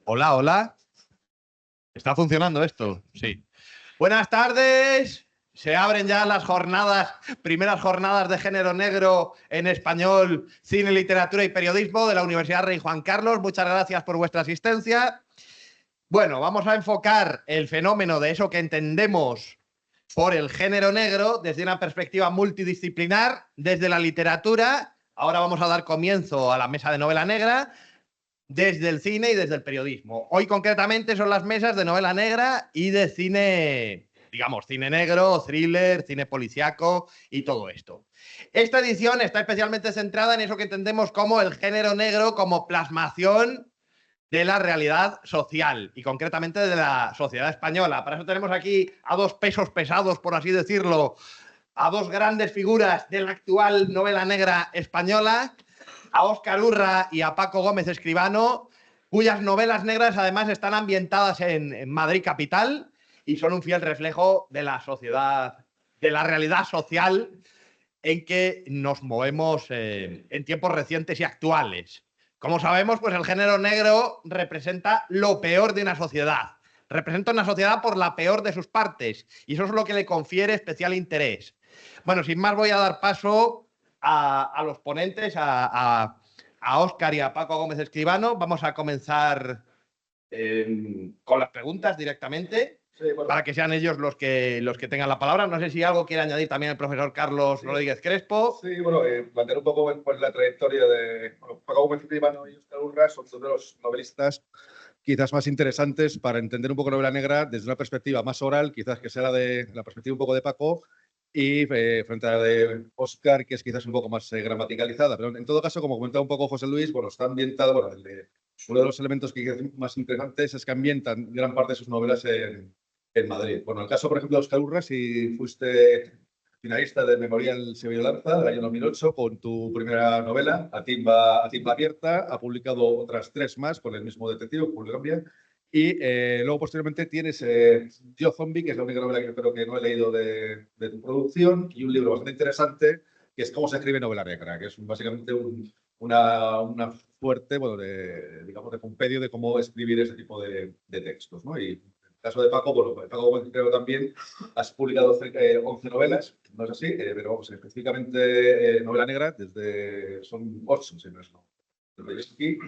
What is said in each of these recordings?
Hola, hola. ¿Está funcionando esto? Sí. Buenas tardes. Se abren ya las primeras jornadas de género negro en español, cine, literatura y periodismo de la Universidad Rey Juan Carlos. Muchas gracias por vuestra asistencia. Bueno, vamos a enfocar el fenómeno de eso que entendemos por el género negro desde una perspectiva multidisciplinar, desde la literatura. Ahora vamos a dar comienzo a la mesa de novela negra, desde el cine y desde el periodismo. Hoy concretamente son las mesas de novela negra y de cine, digamos, cine negro, thriller, cine policíaco y todo esto. Esta edición está especialmente centrada en eso que entendemos como el género negro como plasmación de la realidad social y concretamente de la sociedad española. Para eso tenemos aquí a dos pesos pesados, por así decirlo, a dos grandes figuras de la actual novela negra española, a Óscar Urra y a Paco Gómez Escribano, cuyas novelas negras además están ambientadas en Madrid capital y son un fiel reflejo de la sociedad, de la realidad social en que nos movemos en tiempos recientes y actuales. Como sabemos, pues el género negro representa lo peor de una sociedad. Representa una sociedad por la peor de sus partes y eso es lo que le confiere especial interés. Bueno, sin más voy a dar paso a los ponentes, a Óscar y a Paco Gómez Escribano. Vamos a comenzar con las preguntas directamente, sí, bueno, para que sean ellos los que tengan la palabra. No sé si algo quiere añadir también el profesor Carlos Rodríguez Crespo. Sí, bueno, mantener un poco pues, la trayectoria de Paco Gómez Escribano y Óscar Urra. Son dos de los novelistas quizás más interesantes para entender un poco novela negra desde una perspectiva más oral, quizás que sea la perspectiva un poco de Paco, y frente a la de Óscar, que es quizás un poco más gramaticalizada. Pero en todo caso, como comentaba un poco José Luis, bueno, está ambientado, bueno, uno de los elementos que es más interesantes es que ambientan gran parte de sus novelas en Madrid. Bueno, en el caso, por ejemplo, de Óscar Urra, si fuiste finalista del Memorial Sevilla Lanza del año 2008 con tu primera novela, A Timba Abierta, ha publicado otras 3 más con el mismo detective, Julio Gambia, y luego posteriormente tienes Tío Zombie, que es la única novela que yo creo que no he leído de tu producción, y un libro bastante interesante que es Cómo se escribe novela negra, que es básicamente una fuerte, bueno, digamos, de compendio de cómo escribir ese tipo de textos, ¿no? Y en el caso de Paco, bueno, Paco creo también has publicado 11 novelas, no es así, pero vamos, específicamente novela negra, son 8, si no es no. Desde aquí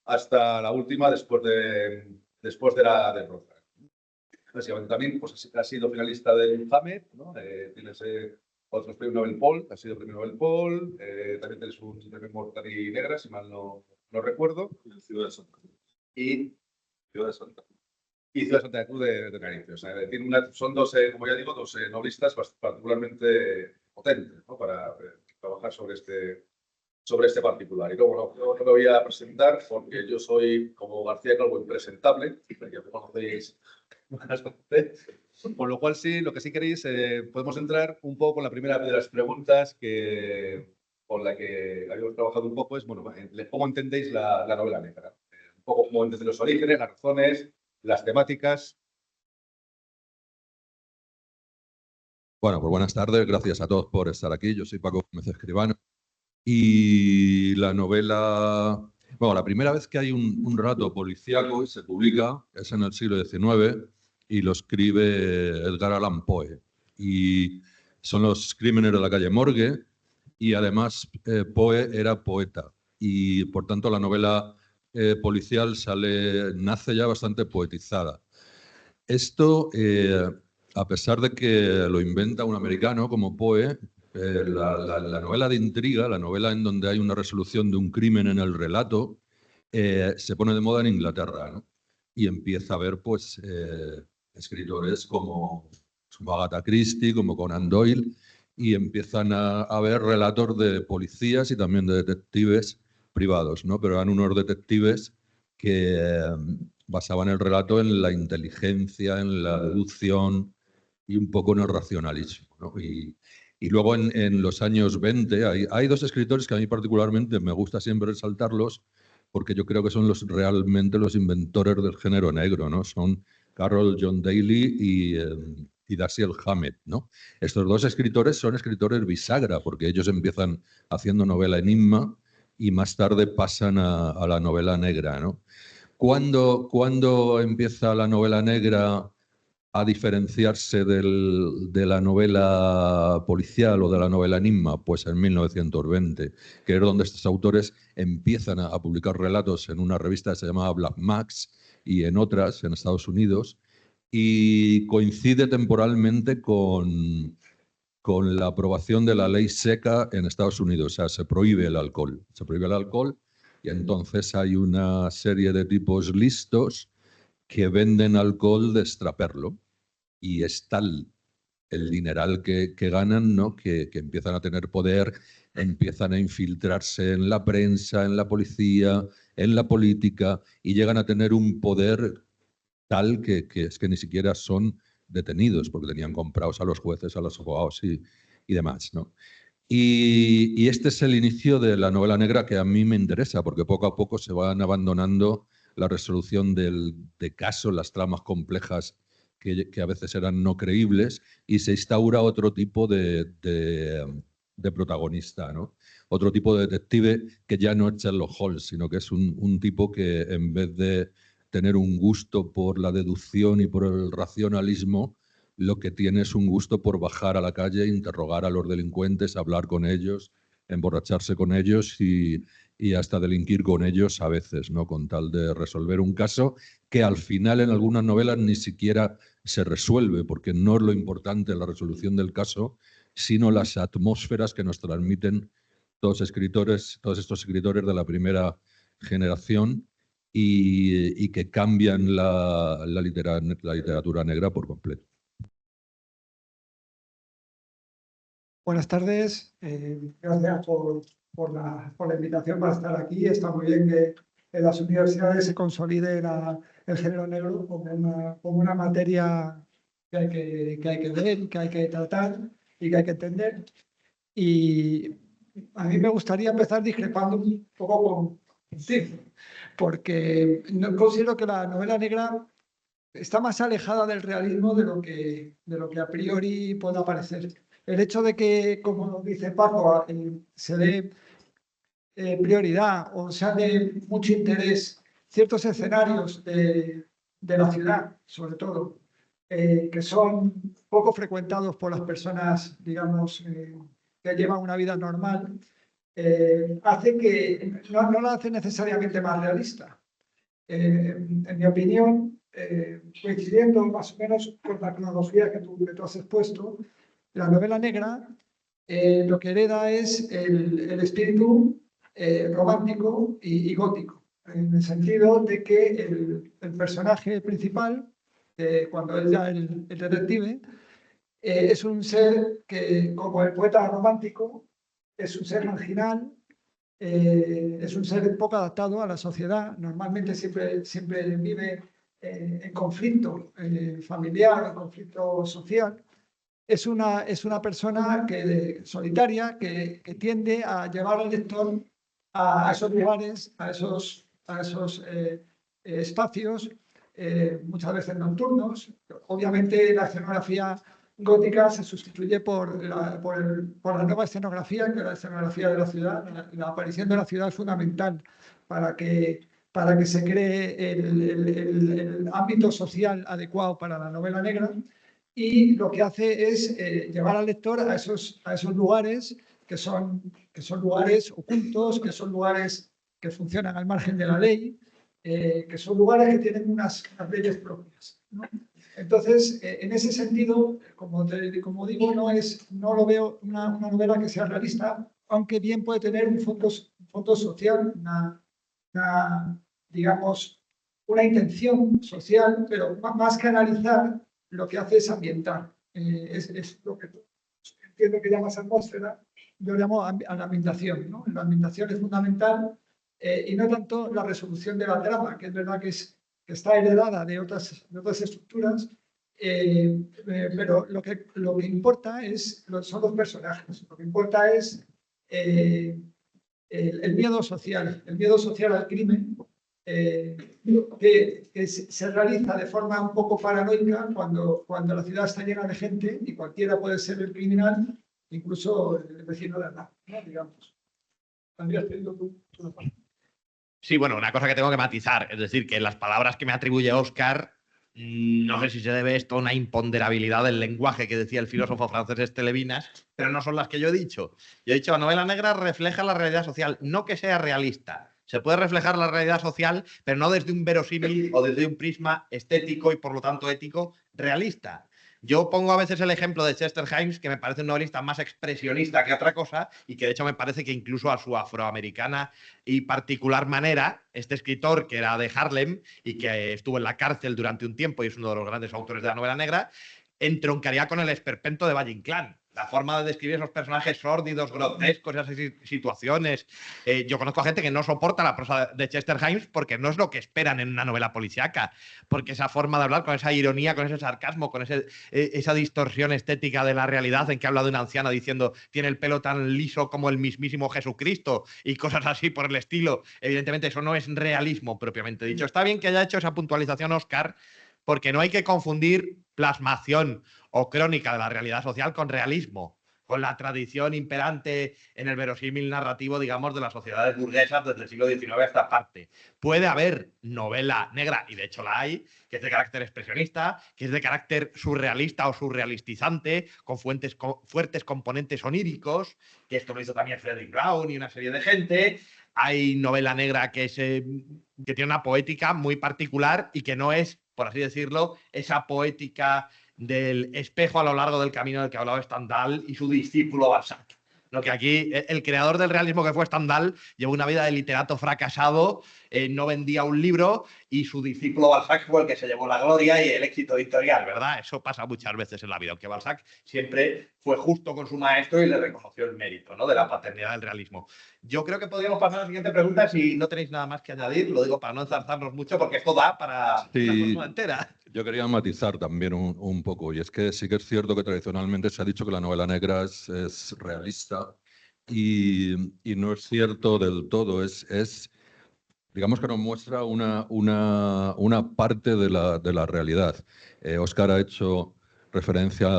hasta la última, después de la derrota. Básicamente también pues, ha sido finalista del Infame, ¿no? Tienes otros premios Nobel Paul, ha sido premio Nobel Paul, también tienes un premio Mortari Negra, si mal no recuerdo. Y Ciudad de Santa Cruz. Y Ciudad de Santa Cruz. Y Ciudad de Santa Cruz de Tenerife. O sea, son dos, como ya digo, dos novelistas particularmente potentes, ¿no? Para trabajar sobre este particular. Y luego no me voy a presentar porque yo soy, como García Calvo, impresentable, ya me conocéis bastante. Por lo cual, sí, lo que sí queréis, podemos entrar un poco con la primera de las preguntas con la que habíamos trabajado un poco, es, bueno, ¿cómo entendéis la novela negra? Un poco cómo entendéis los orígenes, las razones, las temáticas. Bueno, pues buenas tardes, gracias a todos por estar aquí. Yo soy Paco Gómez Escribano. Y la novela, bueno, la primera vez que hay un relato policíaco y se publica es en el siglo XIX y lo escribe Edgar Allan Poe. Y son los crímenes de la calle Morgue y además Poe era poeta y por tanto la novela policial nace ya bastante poetizada. Esto, a pesar de que lo inventa un americano como Poe, la novela de intriga, la novela en donde hay una resolución de un crimen en el relato, se pone de moda en Inglaterra, ¿no? Y empieza a haber pues, escritores como Agatha Christie, como Conan Doyle, y empiezan a haber relatos de policías y también de detectives privados, ¿no? Pero eran unos detectives que basaban el relato en la inteligencia, en la deducción y un poco en el racionalismo, ¿no? Y Y luego en los años 20 hay dos escritores que a mí particularmente me gusta siempre resaltarlos, porque yo creo que son realmente los inventores del género negro, ¿no? Son Carroll John Daly y Dashiell Hammett, ¿no? Estos dos escritores son escritores bisagra, porque ellos empiezan haciendo novela enigma y más tarde pasan a la novela negra, ¿no? ¿Cuándo empieza la novela negra a diferenciarse de la novela policial o de la novela enigma? Pues en 1920, que es donde estos autores empiezan a publicar relatos en una revista que se llamaba Black Max y en otras en Estados Unidos, y coincide temporalmente con la aprobación de la ley seca en Estados Unidos. O sea, se prohíbe el alcohol. Se prohíbe el alcohol y entonces hay una serie de tipos listos que venden alcohol de extraperlo. Y es tal el dineral que ganan, ¿no? que empiezan a tener poder, empiezan a infiltrarse en la prensa, en la policía, en la política, y llegan a tener un poder tal que es que ni siquiera son detenidos, porque tenían comprados a los jueces, a los abogados y demás, ¿no? Y este es el inicio de la novela negra que a mí me interesa, porque poco a poco se van abandonando la resolución de casos, las tramas complejas que a veces eran no creíbles, y se instaura otro tipo de protagonista, ¿no? Otro tipo de detective que ya no es Sherlock Holmes, sino que es un tipo que en vez de tener un gusto por la deducción y por el racionalismo, lo que tiene es un gusto por bajar a la calle, interrogar a los delincuentes, hablar con ellos, emborracharse con ellos y hasta delinquir con ellos a veces, ¿no? Con tal de resolver un caso que al final en algunas novelas ni siquiera se resuelve, porque no es lo importante la resolución del caso, sino las atmósferas que nos transmiten todos estos escritores de la primera generación y que cambian la literatura negra por completo. Buenas tardes, gracias por la invitación para estar aquí. Está muy bien que en las universidades se consolide el género negro como una materia que hay que ver, que hay que tratar y que hay que entender. Y a mí me gustaría empezar discrepando un poco contigo, porque no considero que la novela negra está más alejada del realismo de lo que a priori pueda parecer. El hecho de que, como dice Paco, se dé prioridad o se dé mucho interés ciertos escenarios de la ciudad, sobre todo, que son poco frecuentados por las personas, digamos, que llevan una vida normal, hace que no la hace necesariamente más realista. En mi opinión, coincidiendo más o menos con la cronología que tú has expuesto, la novela negra lo que hereda es el espíritu romántico y gótico, en el sentido de que el personaje principal, cuando es ya el detective, es un ser que, como el poeta romántico, es un ser marginal, es un ser poco adaptado a la sociedad, normalmente siempre vive en conflicto familiar, en conflicto social. Es una persona solitaria que tiende a llevar al lector a esos lugares, a esos espacios, muchas veces nocturnos. Obviamente la escenografía gótica se sustituye por la nueva escenografía, que es la escenografía de la ciudad. La aparición de la ciudad es fundamental para que se cree el ámbito social adecuado para la novela negra, y lo que hace es llevar al lector a esos lugares que son lugares ocultos, que son lugares que funcionan al margen de la ley, que son lugares que tienen unas leyes propias, ¿no? Entonces, en ese sentido, como digo, no lo veo una novela que sea realista, aunque bien puede tener un fondo social, digamos, una intención social, pero más que analizar, lo que hace es ambientar. Es lo que entiendo que llamas atmósfera, yo llamo a la ambientación, ¿no? La ambientación es fundamental, y no tanto la resolución de la trama, que es verdad que está heredada de otras estructuras, Pero lo que importa son los personajes. Lo que importa es el miedo social al crimen, que se realiza de forma un poco paranoica cuando la ciudad está llena de gente y cualquiera puede ser el criminal, incluso el vecino de al lado, ¿no? Digamos. ¿Habrías pedido tú una parte? Sí, bueno, una cosa que tengo que matizar, es decir, que las palabras que me atribuye Oscar, no sé si se debe esto a una imponderabilidad del lenguaje que decía el filósofo francés Levinas, pero no son las que yo he dicho. Yo he dicho, la novela negra refleja la realidad social, no que sea realista. Se puede reflejar la realidad social, pero no desde un verosímil o desde un prisma estético y, por lo tanto, ético realista. Yo pongo a veces el ejemplo de Chester Himes, que me parece un novelista más expresionista que otra cosa y que de hecho me parece que incluso a su afroamericana y particular manera, este escritor que era de Harlem y que estuvo en la cárcel durante un tiempo y es uno de los grandes autores de la novela negra, entroncaría con el esperpento de Valle Inclán. La forma de describir esos personajes sórdidos, grotescos, esas situaciones. Yo conozco a gente que no soporta la prosa de Chester Himes porque no es lo que esperan en una novela policíaca. Porque esa forma de hablar, con esa ironía, con ese sarcasmo, con esa distorsión estética de la realidad en que habla de una anciana diciendo tiene el pelo tan liso como el mismísimo Jesucristo y cosas así por el estilo. Evidentemente eso no es realismo propiamente dicho. Está bien que haya hecho esa puntualización Oscar, porque no hay que confundir plasmación o crónica de la realidad social con realismo, con la tradición imperante en el verosímil narrativo, digamos, de las sociedades burguesas desde el siglo XIX a esta parte. Puede haber novela negra, y de hecho la hay, que es de carácter expresionista, que es de carácter surrealista o surrealistizante, con fuertes componentes oníricos, que esto lo hizo también Frederick Brown y una serie de gente. Hay novela negra que tiene una poética muy particular y que no es, por así decirlo, esa poética del espejo a lo largo del camino del que hablaba Stendhal y su discípulo Balzac. ¿No? Que aquí el creador del realismo, que fue Stendhal, llevó una vida de literato fracasado, no vendía un libro y su discípulo Balzac fue el que se llevó la gloria y el éxito editorial, ¿verdad? Eso pasa muchas veces en la vida, aunque Balzac siempre fue justo con su maestro y le reconoció el mérito, ¿no?, de la paternidad del realismo. Yo creo que podríamos pasar a la siguiente pregunta si no tenéis nada más que añadir. Lo digo para no enzarzarnos mucho porque esto da para una jornada entera. Yo quería matizar también un poco, y es que sí que es cierto que tradicionalmente se ha dicho que la novela negra es realista y no es cierto del todo. Digamos que nos muestra una parte de la realidad. Oscar ha hecho referencia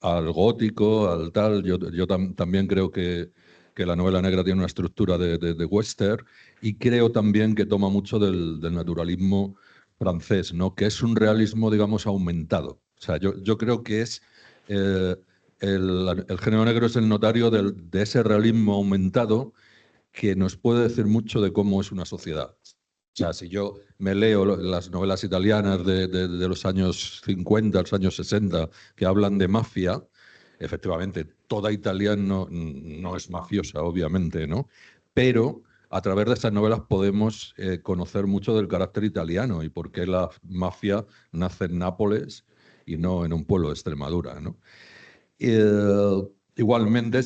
al gótico, al tal. Yo también creo que la novela negra tiene una estructura de western y creo también que toma mucho del naturalismo francés, ¿no?, que es un realismo, digamos, aumentado. O sea, yo creo que es el género negro es el notario de ese realismo aumentado que nos puede decir mucho de cómo es una sociedad. O sea, si yo me leo las novelas italianas de los años 50, los años 60, que hablan de mafia, efectivamente, toda Italia no es mafiosa, obviamente, ¿no? Pero a través de estas novelas podemos conocer mucho del carácter italiano y por qué la mafia nace en Nápoles y no en un pueblo de Extremadura, ¿no? Igualmente,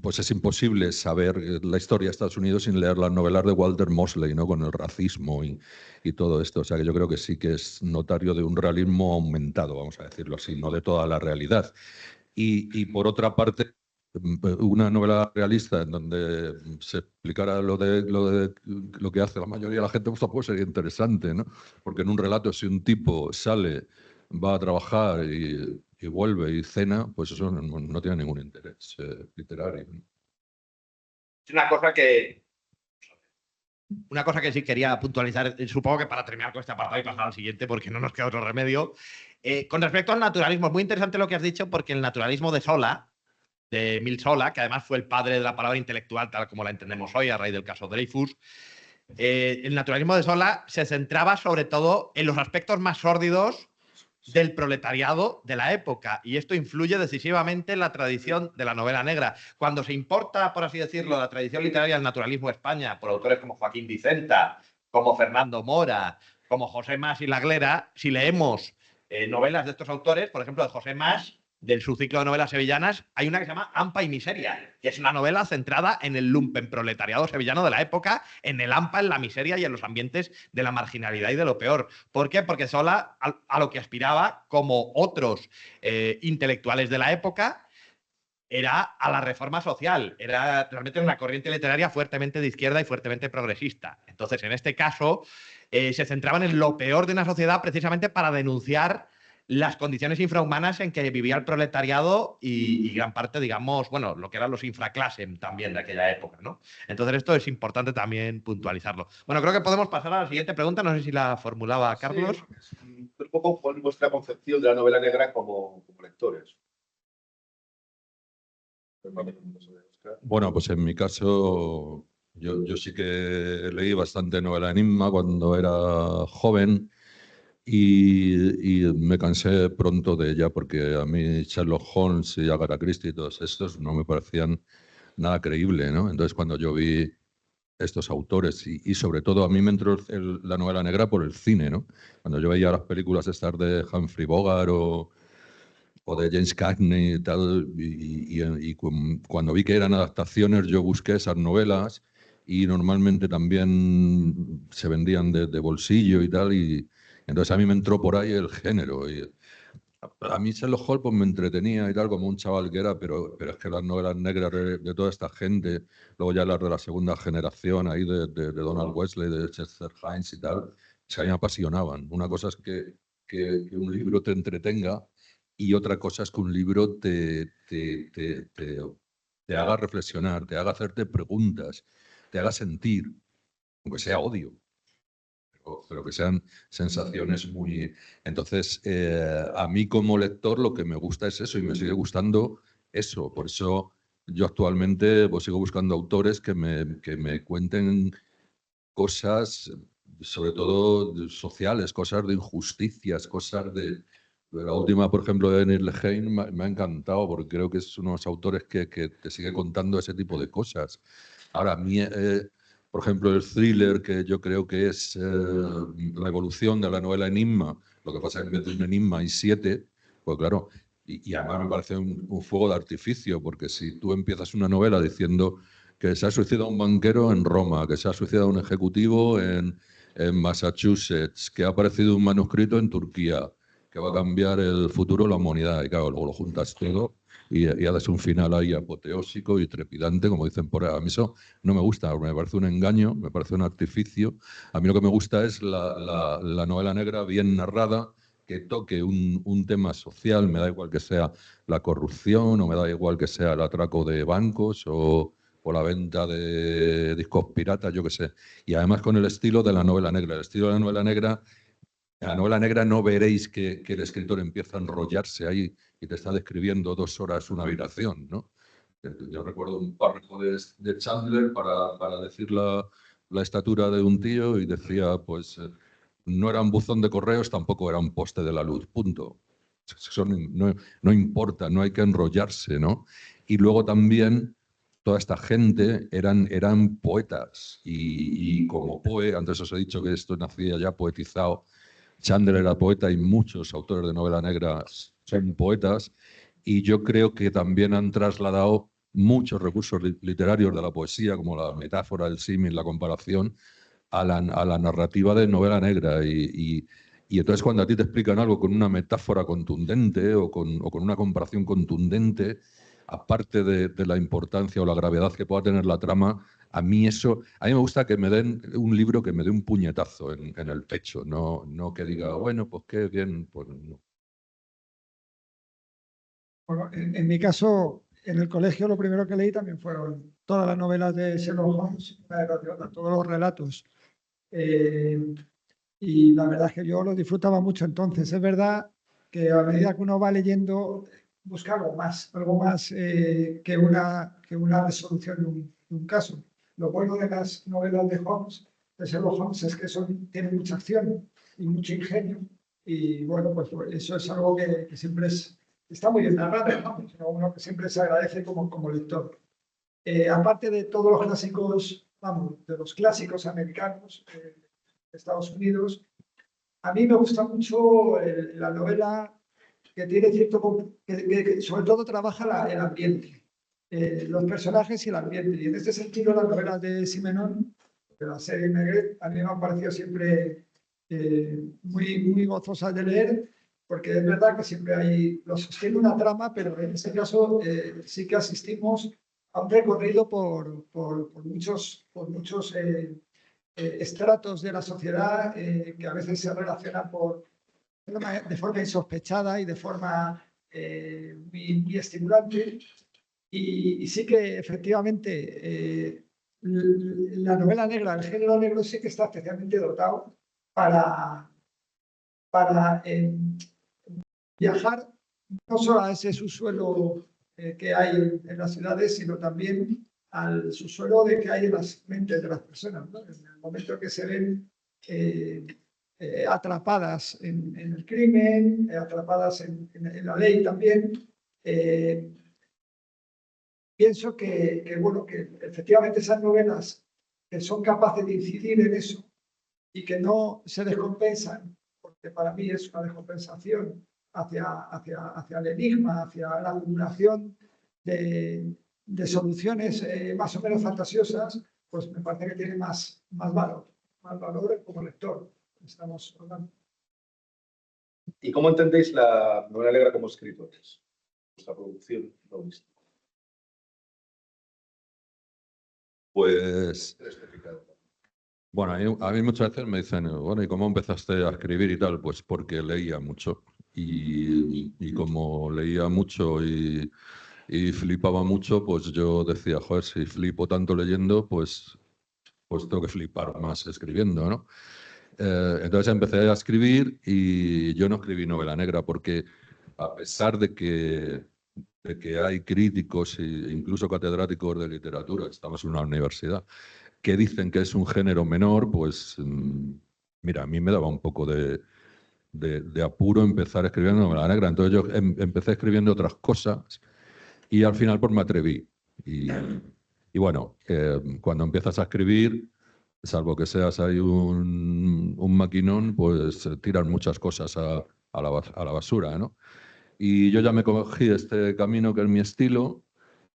pues es imposible saber la historia de Estados Unidos sin leer las novelas de Walter Mosley, ¿no?, con el racismo y todo esto. O sea, que yo creo que sí que es notario de un realismo aumentado, vamos a decirlo así, no de toda la realidad. Y por otra parte, una novela realista en donde se explicara lo que hace la mayoría de la gente, pues tampoco sería interesante, ¿no? Porque en un relato, si un tipo sale, va a trabajar y vuelve y cena, pues eso no tiene ningún interés literario. Es una cosa que sí quería puntualizar, supongo que para terminar con este apartado y pasar al siguiente, porque no nos queda otro remedio. Con respecto al naturalismo, es muy interesante lo que has dicho, porque el naturalismo de Sola, de Emile Zola, que además fue el padre de la palabra intelectual tal como la entendemos hoy a raíz del caso Dreyfus, el naturalismo de Zola se centraba sobre todo en los aspectos más sórdidos del proletariado de la época, y esto influye decisivamente en la tradición de la novela negra. Cuando se importa, por así decirlo, la tradición literaria del naturalismo de España por autores como Joaquín Vicenta, como Fernando Mora, como José Mas y La Glera, si leemos novelas de estos autores, por ejemplo, de José Mas, del subciclo de novelas sevillanas, hay una que se llama Hampa y Miseria, que es una novela centrada en el lumpenproletariado sevillano de la época, en el hampa, en la miseria y en los ambientes de la marginalidad y de lo peor. ¿Por qué? Porque Solá, a lo que aspiraba, como otros intelectuales de la época, era a la reforma social, era realmente una corriente literaria fuertemente de izquierda y fuertemente progresista. Entonces, en este caso, se centraban en lo peor de una sociedad precisamente para denunciar las condiciones infrahumanas en que vivía el proletariado y gran parte, digamos, bueno, lo que eran los infraclases también de aquella época, ¿no? Entonces esto es importante también puntualizarlo. Bueno, creo que podemos pasar a la siguiente pregunta, no sé si la formulaba Carlos. Sí, un poco cuál es vuestra concepción de la novela negra como lectores. Bueno, pues en mi caso, yo sí que leí bastante novela enigma cuando era joven y me cansé pronto de ella porque a mí Sherlock Holmes y Agatha Christie y todos estos no me parecían nada creíble, ¿no? Entonces cuando yo vi estos autores y sobre todo a mí me entró la novela negra por el cine, ¿no? Cuando yo veía las películas estas de Humphrey Bogart o de James Cagney y tal, cuando vi que eran adaptaciones yo busqué esas novelas y normalmente también se vendían de bolsillo y tal, y entonces a mí me entró por ahí el género. Y a mí Sherlock Holmes pues, me entretenía y tal, como un chaval que era, pero es que las novelas negras de toda esta gente, luego ya las de la segunda generación, ahí de Donald Wesley, de Chester Himes y tal, a mí me apasionaban. Una cosa es que un libro te entretenga y otra cosa es que un libro te haga reflexionar, te haga hacerte preguntas, te haga sentir, aunque sea odio, pero que sean sensaciones muy... Entonces, a mí como lector lo que me gusta es eso y me sigue gustando eso. Por eso yo actualmente pues, sigo buscando autores que me cuenten cosas, sobre todo sociales, cosas de injusticias, cosas de... La última, por ejemplo, de Neil Lehane me ha encantado porque creo que es uno de los autores que te sigue contando ese tipo de cosas. Ahora, a mí, por ejemplo, el thriller, que yo creo que es la evolución de la novela Enigma, lo que pasa es que en vez de un enigma hay 7, pues claro, y además me parece un fuego de artificio, porque si tú empiezas una novela diciendo que se ha suicidado un banquero en Roma, que se ha suicidado un ejecutivo en Massachusetts, que ha aparecido un manuscrito en Turquía, que va a cambiar el futuro de la humanidad. Y claro, luego lo juntas todo y haces un final ahí apoteósico y trepidante, como dicen por ahí. A mí eso no me gusta, me parece un engaño, me parece un artificio. A mí lo que me gusta es la novela negra bien narrada, que toque un tema social, me da igual que sea la corrupción o me da igual que sea el atraco de bancos o la venta de discos piratas, yo qué sé. Y además con el estilo de la novela negra. El estilo de la novela negra no veréis que el escritor empieza a enrollarse ahí y te está describiendo 2 horas una habitación, ¿no? Yo recuerdo un párrafo de Chandler para decir la estatura de un tío y decía, pues, no era un buzón de correos, tampoco era un poste de la luz, punto. Eso no importa, no hay que enrollarse, ¿no? Y luego también toda esta gente eran poetas y como antes os he dicho que esto nacía ya poetizado, Chandler era poeta y muchos autores de novela negra son poetas y yo creo que también han trasladado muchos recursos literarios de la poesía, como la metáfora, el símil, la comparación, a la narrativa de novela negra y entonces cuando a ti te explican algo con una metáfora contundente o con una comparación contundente, aparte de la importancia o la gravedad que pueda tener la trama, a mí me gusta que me den un libro que me dé un puñetazo en el pecho, no que diga, bueno, pues qué bien, pues no. Bueno, en mi caso, en el colegio lo primero que leí también fueron todas las novelas de Sherlock Holmes, todos los relatos. Y la verdad es que yo lo disfrutaba mucho entonces. Es verdad que a medida que uno va leyendo, busca algo más que una resolución de un caso. Lo bueno de las novelas de Holmes, de Sherlock Holmes, es que tienen mucha acción y mucho ingenio. Y bueno, pues eso es algo que siempre está muy bien narrado, ¿no? Sino uno que siempre se agradece como lector. Aparte de todos los clásicos, vamos, de los clásicos americanos, Estados Unidos. A mí me gusta mucho la novela que tiene cierto, que sobre todo trabaja el ambiente, los personajes y el ambiente. Y en este sentido, las novelas de Simenón, de la serie Maigret, a mí me han parecido siempre muy gozosas de leer, porque es verdad que siempre lo sostiene una trama, pero en este caso sí que asistimos a un recorrido por muchos estratos de la sociedad que a veces se relacionan de forma insospechada y de forma muy estimulante. Y sí que efectivamente la novela negra, el género negro sí que está especialmente dotado para viajar no solo a ese subsuelo que hay en las ciudades, sino también al subsuelo que hay en las mentes de las personas, ¿no? En el momento que se ven atrapadas en el crimen, atrapadas en la ley también, pienso bueno, que efectivamente esas novelas que son capaces de incidir en eso y que no se descompensan, porque para mí es una descompensación hacia el enigma, hacia la acumulación de soluciones más o menos fantasiosas, pues me parece que tiene más valor como lector. Estamos hablando. ¿Y cómo entendéis la novela negra como escritores? Vuestra producción novelística. Pues, bueno, a mí muchas veces me dicen, bueno, ¿y cómo empezaste a escribir y tal? Pues porque leía mucho. Y como leía mucho y flipaba mucho, pues yo decía, joder, si flipo tanto leyendo, pues tengo que flipar más escribiendo, ¿no? Entonces empecé a escribir y yo no escribí novela negra porque a pesar de que hay críticos e incluso catedráticos de literatura, estamos en una universidad, que dicen que es un género menor, pues mira, a mí me daba un poco de apuro empezar escribiendo novela negra. Entonces yo empecé escribiendo otras cosas y al final pues me atreví. Y bueno, cuando empiezas a escribir, salvo que seas ahí un maquinón, pues tiran muchas cosas a la basura, ¿no? Y yo ya me cogí este camino que es mi estilo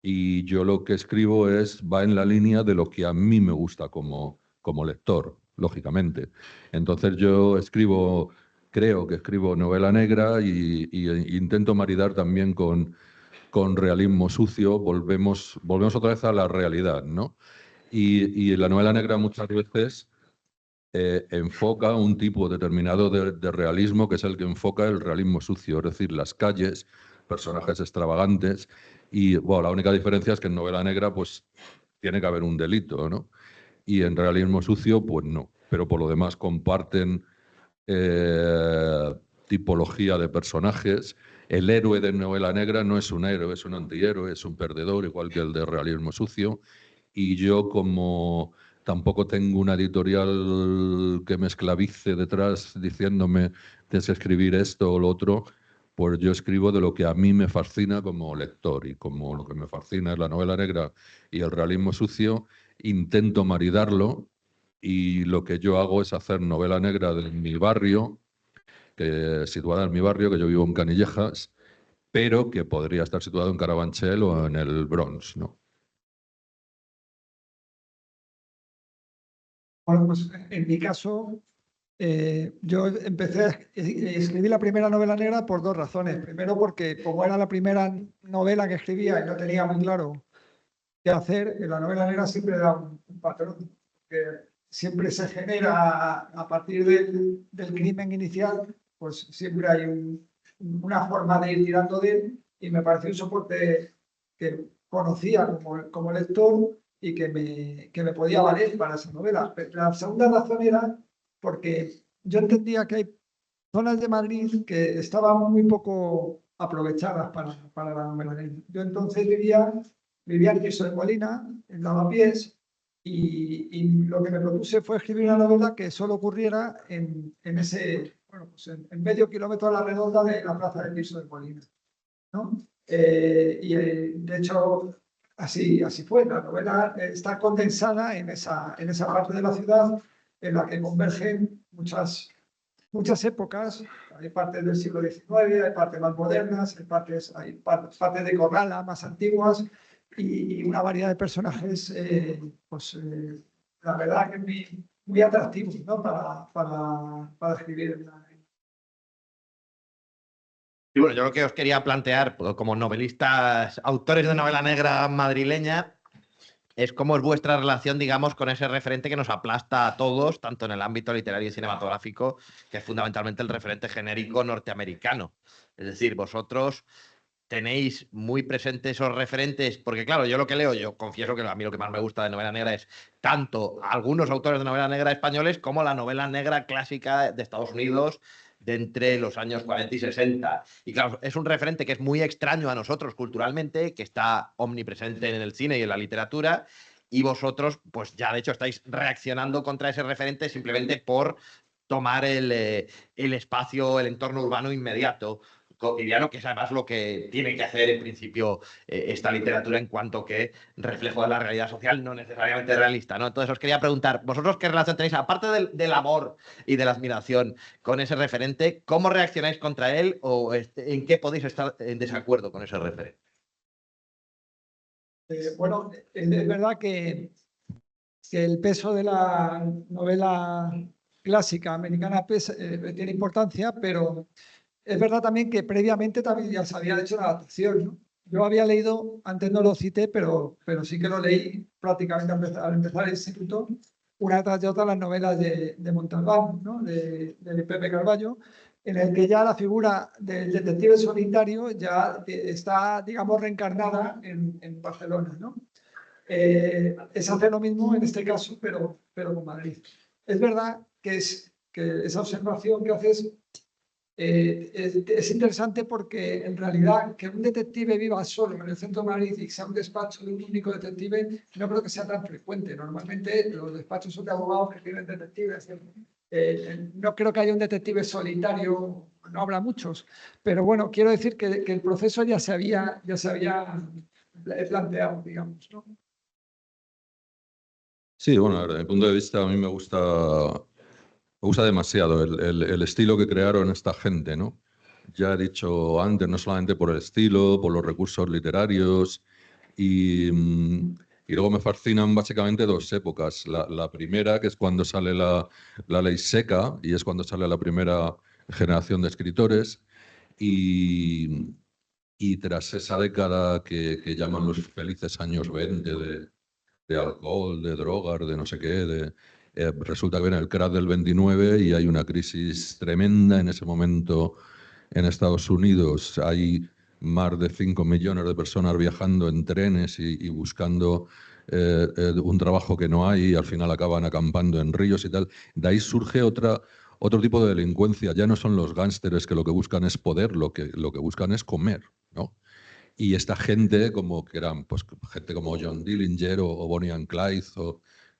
y yo lo que escribo va en la línea de lo que a mí me gusta como lector, lógicamente. Entonces yo creo que escribo novela negra y intento maridar también con realismo sucio, volvemos otra vez a la realidad, ¿no? Y la novela negra muchas veces enfoca un tipo determinado de realismo, que es el que enfoca el realismo sucio, es decir, las calles, personajes extravagantes, y bueno, la única diferencia es que en novela negra pues tiene que haber un delito, ¿no? Y en realismo sucio pues no, pero por lo demás comparten tipología de personajes. El héroe de novela negra no es un héroe, es un antihéroe, es un perdedor, igual que el de realismo sucio. Y yo, como tampoco tengo una editorial que me esclavice detrás diciéndome tienes que escribir esto o lo otro, pues yo escribo de lo que a mí me fascina como lector. Y como lo que me fascina es la novela negra y el realismo sucio, intento maridarlo. Y lo que yo hago es hacer novela negra de mi barrio, situada en mi barrio, que yo vivo en Canillejas, pero que podría estar situado en Carabanchel o en el Bronx, ¿no? Bueno, pues en mi caso, yo escribí la primera novela negra por dos razones. Primero, porque como era la primera novela que escribía y no tenía muy claro qué hacer, en la novela negra siempre da un patrón que siempre se genera a partir del crimen inicial, pues siempre hay una forma de ir tirando de él, y me pareció un soporte que conocía como lector y que me podía valer para esa novela. Pero la segunda razón era porque yo entendía que hay zonas de Madrid que estaban muy poco aprovechadas para la novela negra. Yo entonces vivía en Tirso de Molina, en Lavapiés, y lo que me propuse fue escribir una novela que solo ocurriera en medio kilómetro a la redonda de la plaza de Tirso de Molina, ¿no? De hecho, así fue. La novela está condensada en esa parte de la ciudad en la que convergen muchas épocas, Hay partes del siglo XIX, hay partes más modernas, hay partes de Corrala más antiguas y una variedad de personajes, la verdad que muy, muy atractivos, ¿no? para escribir. Y bueno, yo lo que os quería plantear, pues, como novelistas, autores de novela negra madrileña, es cómo es vuestra relación, digamos, con ese referente que nos aplasta a todos, tanto en el ámbito literario y cinematográfico, que es fundamentalmente el referente genérico norteamericano. Es decir, vosotros tenéis muy presentes esos referentes, porque claro, yo lo que leo, yo confieso que a mí lo que más me gusta de novela negra es tanto algunos autores de novela negra españoles como la novela negra clásica de Estados Unidos de entre los años 40 y 60. Y claro, es un referente que es muy extraño a nosotros culturalmente, que está omnipresente en el cine y en la literatura, y vosotros, pues ya de hecho estáis reaccionando contra ese referente simplemente por tomar el espacio, el entorno urbano inmediato, cotidiano, que es además lo que tiene que hacer en principio esta literatura en cuanto que reflejo de la realidad social, no necesariamente realista, ¿no? Entonces os quería preguntar, ¿vosotros qué relación tenéis, aparte del amor y de la admiración con ese referente, cómo reaccionáis contra él o en qué podéis estar en desacuerdo con ese referente? Bueno, es verdad que el peso de la novela clásica americana tiene importancia, pero es verdad también que previamente también ya se había hecho la adaptación, ¿no? Yo había leído, antes no lo cité, pero sí que lo leí prácticamente al empezar el instituto, una tras de otra las novelas de Montalbán, ¿no? de Pepe Carballo, en el que ya la figura del detective solitario ya está, digamos, reencarnada en Barcelona, ¿no? Es hacer lo mismo en este caso, pero con Madrid. Es verdad que esa observación que haces es interesante porque en realidad que un detective viva solo en el centro de Madrid y sea un despacho de un único detective no creo que sea tan frecuente. Normalmente los despachos son de abogados que tienen detectives. No creo que haya un detective solitario, no habrá muchos, pero bueno, quiero decir que el proceso ya se había planteado, digamos, ¿no? Sí, bueno, desde mi punto de vista a mí me gusta demasiado el estilo que crearon esta gente, ¿no? Ya he dicho antes, no solamente por el estilo, por los recursos literarios y luego me fascinan básicamente dos épocas. La primera, que es cuando sale la ley seca y es cuando sale la primera generación de escritores y tras esa década que llaman los felices años 20 de alcohol, de drogas, de no sé qué, resulta que viene el crash del 29 y hay una crisis tremenda en ese momento en Estados Unidos. Hay más de 5 millones de personas viajando en trenes y buscando un trabajo que no hay y al final acaban acampando en ríos y tal. De ahí surge otro tipo de delincuencia. Ya no son los gángsters que lo que buscan es poder, lo que buscan es comer, ¿no? Y esta gente, como que eran pues, gente como John Dillinger o Bonnie and Clyde,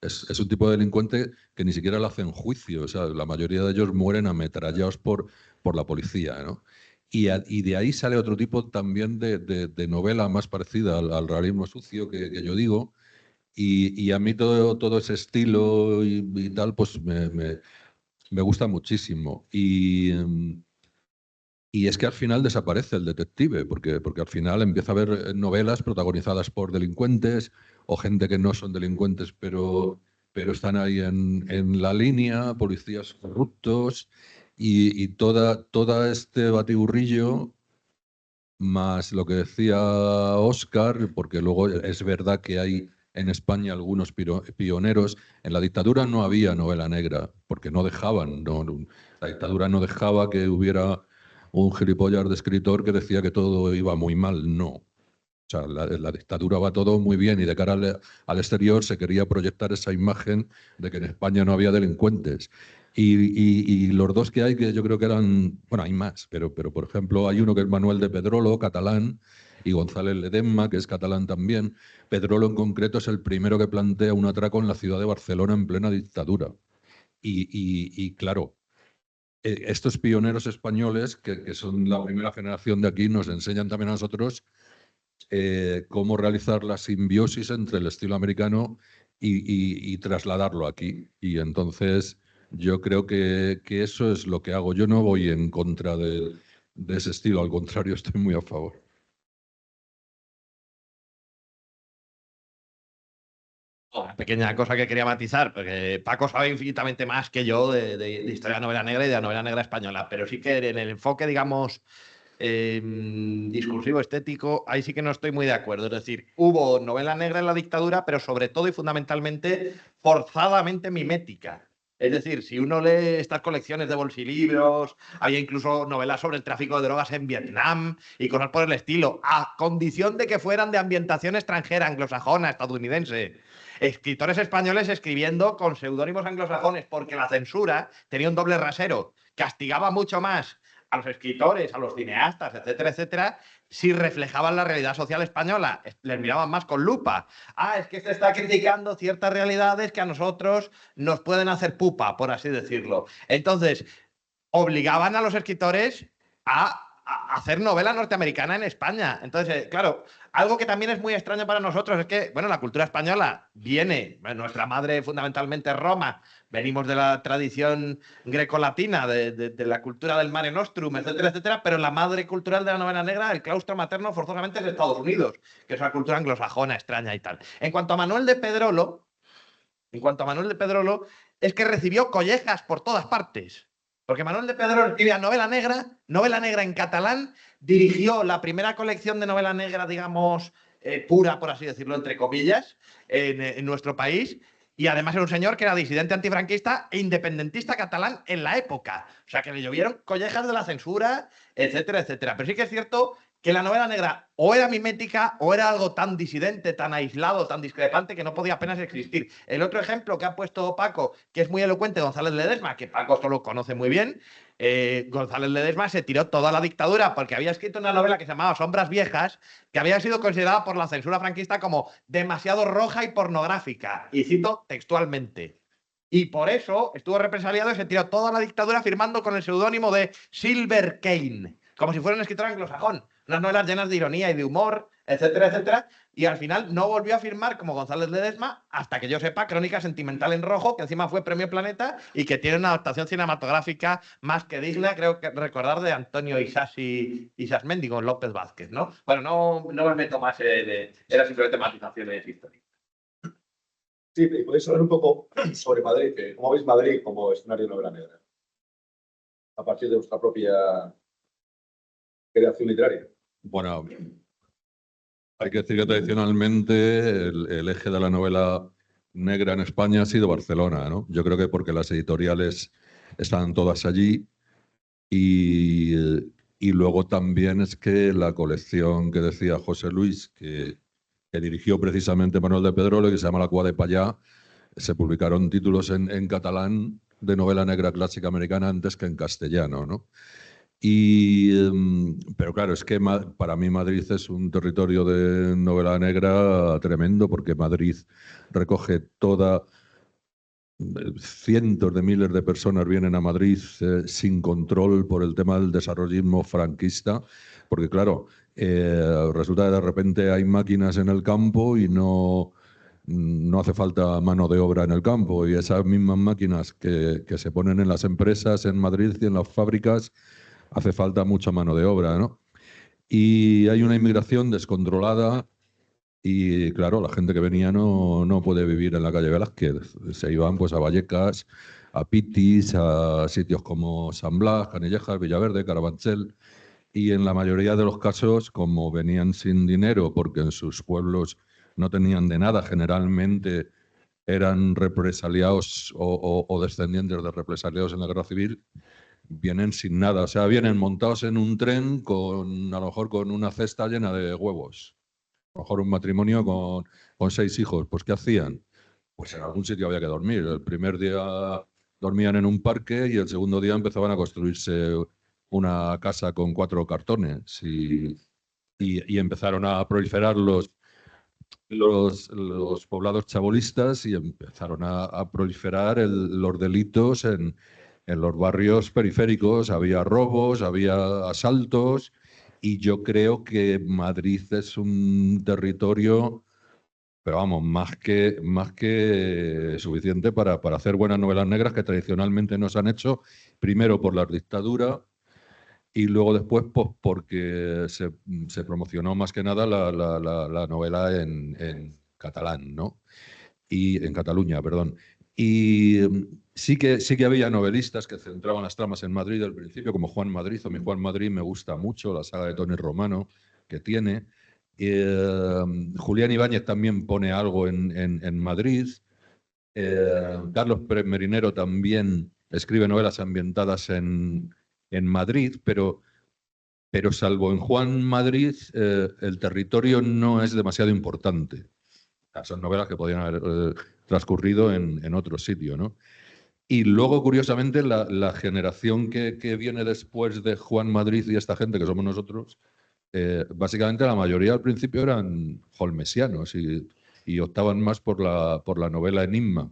es un tipo de delincuente que ni siquiera le hacen juicio. O sea, la mayoría de ellos mueren ametrallados por la policía, ¿no? Y de ahí sale otro tipo también de novela más parecida al realismo sucio que yo digo. Y a mí todo ese estilo y tal, pues me gusta muchísimo. Y es que al final desaparece el detective, porque al final empieza a haber novelas protagonizadas por delincuentes o gente que no son delincuentes, pero están ahí en la línea, policías corruptos y toda este batiburrillo, más lo que decía Óscar, porque luego es verdad que hay en España algunos pioneros. En la dictadura no había novela negra, porque no dejaban, la dictadura no dejaba que hubiera un gilipollas de escritor que decía que todo iba muy mal. No. O sea, la dictadura va todo muy bien y de cara al exterior se quería proyectar esa imagen de que en España no había delincuentes. Y los dos que hay, que yo creo que eran, bueno, hay más, pero por ejemplo hay uno que es Manuel de Pedrolo, catalán, y González Ledesma, que es catalán también. Pedrolo en concreto es el primero que plantea un atraco en la ciudad de Barcelona en plena dictadura. Y claro, estos pioneros españoles, que son la primera generación de aquí, nos enseñan también a nosotros cómo realizar la simbiosis entre el estilo americano y trasladarlo aquí. Y entonces Yo creo que eso es lo que hago. Yo no voy en contra de ese estilo, al contrario, estoy muy a favor. Una pequeña cosa que quería matizar, porque Paco sabe infinitamente más que yo de historia de la novela negra y de la novela negra española, pero sí que en el enfoque, digamos, discursivo, estético, ahí sí que no estoy muy de acuerdo. Es decir, hubo novela negra en la dictadura, pero sobre todo y fundamentalmente forzadamente mimética. Es decir, si uno lee estas colecciones de bolsilibros, había incluso novelas sobre el tráfico de drogas en Vietnam y cosas por el estilo, a condición de que fueran de ambientación extranjera, anglosajona, estadounidense. Escritores españoles escribiendo con seudónimos anglosajones, porque la censura tenía un doble rasero, castigaba mucho más a los escritores, a los cineastas, etcétera, etcétera, si reflejaban la realidad social española. Les miraban más con lupa. Ah, es que se está criticando ciertas realidades que a nosotros nos pueden hacer pupa, por así decirlo. Entonces, obligaban a los escritores a hacer novela norteamericana en España. Entonces, claro, algo que también es muy extraño para nosotros es que, bueno, la cultura española viene, nuestra madre fundamentalmente es Roma, venimos de la tradición grecolatina, de la cultura del Mare Nostrum, etcétera, etcétera, pero la madre cultural de la novela negra, el claustro materno, forzosamente es de Estados Unidos, que es una cultura anglosajona, extraña y tal. En cuanto a Manuel de Pedrolo, es que recibió collejas por todas partes. Porque Manuel de Pedrolo escribía novela negra en catalán, dirigió la primera colección de novela negra, digamos, pura, por así decirlo, entre comillas, en nuestro país. Y además era un señor que era disidente antifranquista e independentista catalán en la época. O sea, que le llovieron collejas de la censura, etcétera, etcétera. Pero sí que es cierto que la novela negra o era mimética o era algo tan disidente, tan aislado, tan discrepante que no podía apenas existir. El otro ejemplo que ha puesto Paco, que es muy elocuente, González Ledesma, que Paco solo conoce muy bien, González Ledesma se tiró toda la dictadura porque había escrito una novela que se llamaba Sombras Viejas, que había sido considerada por la censura franquista como demasiado roja y pornográfica. Y cito textualmente. Y por eso estuvo represaliado y se tiró toda la dictadura firmando con el seudónimo de Silver Kane, como si fuera un escritor anglosajón. Unas novelas llenas de ironía y de humor, etcétera, etcétera. Y al final no volvió a firmar como González Ledesma hasta que yo sepa Crónica Sentimental en Rojo, que encima fue Premio Planeta y que tiene una adaptación cinematográfica más que digna, creo que recordar, de Antonio Isasmendi con López Vázquez, ¿no? Bueno, no me meto más era simplemente matizaciones históricas. Sí, y podéis hablar un poco sobre Madrid, ¿cómo veis Madrid como escenario de novela negra? A partir de vuestra propia creación literaria. Bueno, hay que decir que tradicionalmente el eje de la novela negra en España ha sido Barcelona, ¿no? Yo creo que porque las editoriales están todas allí y luego también es que la colección que decía José Luis, que dirigió precisamente Manuel de Pedrolo, que se llama La Cua de Pallá, se publicaron títulos en catalán de novela negra clásica americana antes que en castellano, ¿no? Pero claro, es que para mí Madrid es un territorio de novela negra tremendo porque Madrid recoge cientos de miles de personas vienen a Madrid sin control por el tema del desarrollismo franquista, porque claro, resulta que de repente hay máquinas en el campo y no hace falta mano de obra en el campo, y esas mismas máquinas que se ponen en las empresas en Madrid y en las fábricas, hace falta mucha mano de obra, ¿no? Y hay una inmigración descontrolada y, claro, la gente que venía no puede vivir en la calle Velázquez. Se iban pues a Vallecas, a Pitis, a sitios como San Blas, Canillejas, Villaverde, Carabanchel. Y en la mayoría de los casos, como venían sin dinero porque en sus pueblos no tenían de nada, generalmente eran represaliados o descendientes de represaliados en la guerra civil, vienen sin nada, o sea, vienen montados en un tren a lo mejor con una cesta llena de huevos. A lo mejor un matrimonio con 6 hijos. Pues ¿qué hacían? Pues en algún sitio había que dormir. El primer día dormían en un parque y el segundo día empezaban a construirse una casa con 4 cartones y empezaron a proliferar los poblados chabolistas y empezaron a proliferar los delitos en los barrios periféricos. Había robos, había asaltos, y yo creo que Madrid es un territorio pero vamos, más que suficiente para hacer buenas novelas negras que tradicionalmente no se han hecho, primero por la dictadura y luego después pues, porque se promocionó más que nada la novela en catalán, ¿no? Y en Cataluña, perdón. Y sí que había novelistas que centraban las tramas en Madrid al principio, como Juan Madrid. A mí Juan Madrid me gusta mucho, la saga de Tony Romano que tiene. Julián Ibáñez también pone algo en Madrid. Carlos Pérez Merinero también escribe novelas ambientadas en Madrid, pero salvo en Juan Madrid, el territorio no es demasiado importante. Son novelas que podían haber transcurrido en otro sitio, ¿no? Y luego, curiosamente, la generación que viene después de Juan Madrid y esta gente, que somos nosotros, básicamente la mayoría al principio eran holmesianos y optaban más por la novela enigma,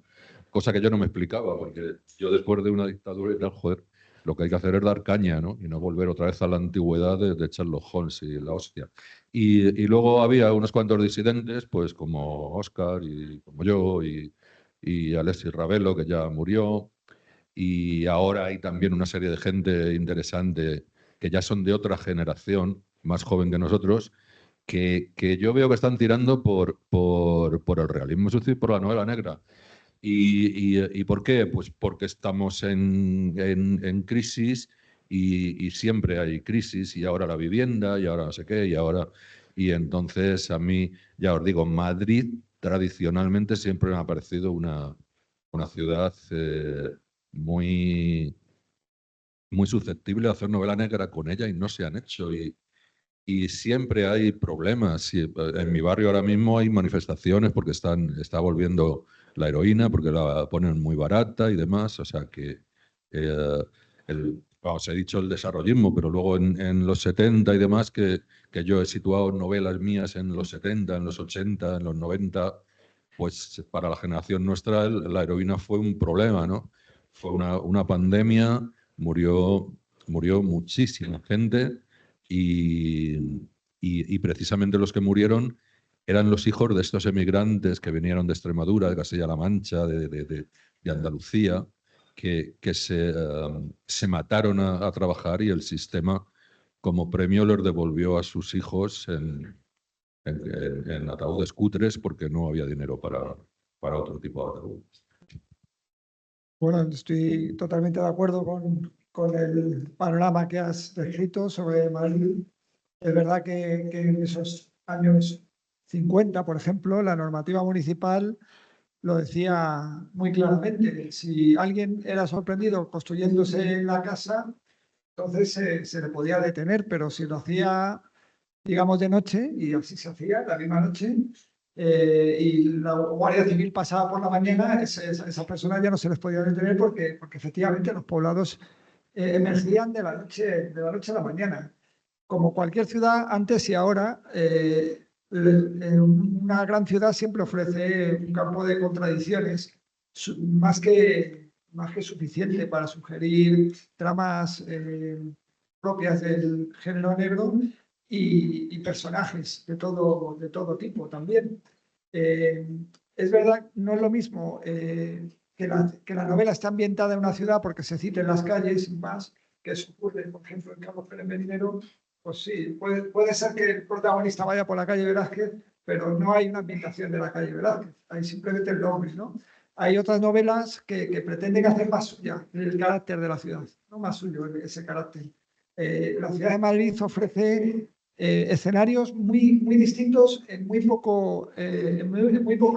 cosa que yo no me explicaba, porque yo después de una dictadura y tal, joder, lo que hay que hacer es dar caña, ¿no? Y no volver otra vez a la antigüedad de Sherlock Holmes y la hostia. Y luego había unos cuantos disidentes, pues como Oscar y como yo y Alexis Ravelo, que ya murió. Y ahora hay también una serie de gente interesante que ya son de otra generación, más joven que nosotros, que yo veo que están tirando por el realismo, es decir, por la novela negra. ¿Y por qué? Pues porque estamos en crisis y siempre hay crisis, y ahora la vivienda, y ahora no sé qué, y ahora... Y entonces a mí, ya os digo, Madrid tradicionalmente siempre me ha parecido una ciudad muy, muy susceptible a hacer novela negra con ella y no se han hecho. Y siempre hay problemas. En mi barrio ahora mismo hay manifestaciones porque está volviendo la heroína, porque la ponen muy barata y demás. O sea que, vamos, he dicho el desarrollismo, pero luego en los 70 y demás, que yo he situado novelas mías en los 70, en los 80, en los 90, pues para la generación nuestra la heroína fue un problema, ¿no? Fue una pandemia, murió muchísima gente y precisamente los que murieron eran los hijos de estos emigrantes que vinieron de Extremadura, de Castilla-La Mancha, de Andalucía, que se mataron a trabajar y el sistema, como premio, les devolvió a sus hijos en ataúdes cutres porque no había dinero para otro tipo de ataúdes. Bueno, estoy totalmente de acuerdo con el panorama que has descrito sobre Madrid. Es verdad que en esos años 50, por ejemplo, la normativa municipal lo decía muy claramente. Si alguien era sorprendido construyéndose la casa, entonces se le podía detener, pero si lo hacía, digamos, de noche, y así se hacía, la misma noche, y la Guardia Civil pasaba por la mañana, esa persona ya no se les podía detener porque efectivamente los poblados emergían de la noche a la mañana. Como cualquier ciudad, antes y ahora, una gran ciudad siempre ofrece un campo de contradicciones más que suficiente para sugerir tramas propias del género negro y personajes de todo tipo también. Es verdad, no es lo mismo que la novela está ambientada en una ciudad porque se citen las calles y más, que eso ocurre, por ejemplo, en Carlos Pérez Merinero. Pues sí, puede ser que el protagonista vaya por la calle Velázquez, pero no hay una ambientación de la calle Velázquez, hay simplemente el nombre, ¿no? Hay otras novelas que pretenden hacer más suya el carácter de la ciudad, no más suyo ese carácter. La ciudad de Madrid ofrece escenarios muy distintos en muy poco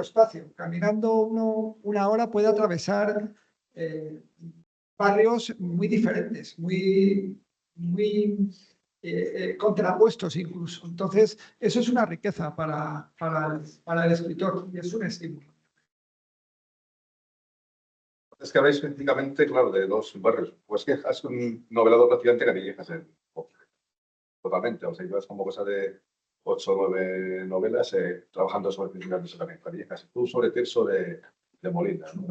espacio. Caminando una hora puede atravesar barrios muy diferentes, muy contrapuestos incluso. Entonces, eso es una riqueza para el escritor y es un estímulo. Es que habláis prácticamente, claro, de dos barrios. Pues que has novelado prácticamente Canillejas totalmente. O sea, llevas como cosa de 8 o 9 novelas trabajando sobre principalmente sobre Canillejas. Tú sobre Tirso de Molina, ¿no?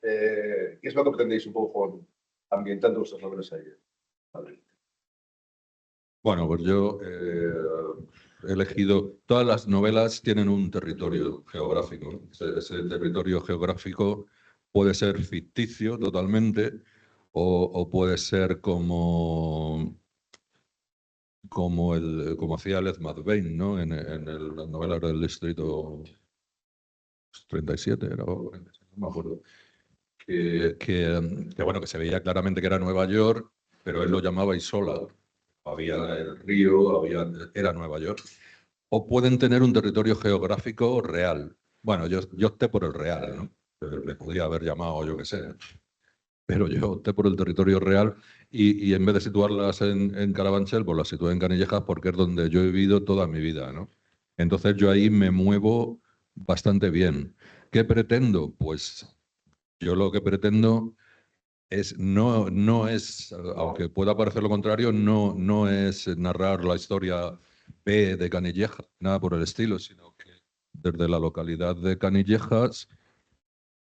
¿Qué es lo que pretendéis un poco ambientando vuestras novelas ahí? Vale. Bueno, pues yo he elegido, todas las novelas tienen un territorio geográfico. Ese territorio geográfico puede ser ficticio totalmente o puede ser como hacía Led McBain, ¿no? En las novelas del Distrito 37, era, no me acuerdo. Bueno, que se veía claramente que era Nueva York, pero él lo llamaba Isola. Había el río, era Nueva York. O pueden tener un territorio geográfico real. Bueno, yo opté por el real, ¿no? Le podía haber llamado, yo qué sé. Pero yo opté por el territorio real y en vez de situarlas en Carabanchel, pues las situé en Canillejas porque es donde yo he vivido toda mi vida, ¿no? Entonces yo ahí me muevo bastante bien. ¿Qué pretendo? Pues yo lo que pretendo no es, aunque pueda parecer lo contrario, no es narrar la historia B de Canillejas, nada por el estilo, sino que desde la localidad de Canillejas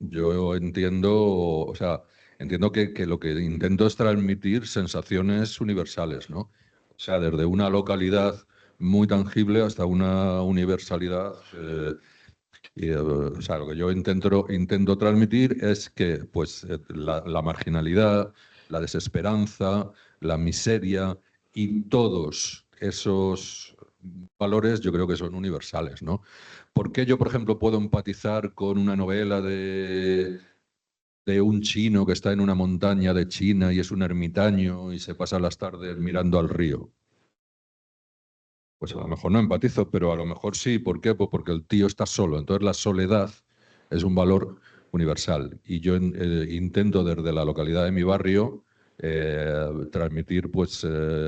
yo entiendo, o sea, entiendo que lo que intento es transmitir sensaciones universales, ¿no? O sea, desde una localidad muy tangible hasta una universalidad. O sea, lo que yo intento transmitir es que pues, la marginalidad, la desesperanza, la miseria y todos esos valores yo creo que son universales, ¿no? ¿Por qué yo, por ejemplo, puedo empatizar con una novela de un chino que está en una montaña de China y es un ermitaño y se pasa las tardes mirando al río? Pues a lo mejor no empatizo, pero a lo mejor sí. ¿Por qué? Pues porque el tío está solo. Entonces la soledad es un valor universal. Y yo intento desde la localidad de mi barrio transmitir pues,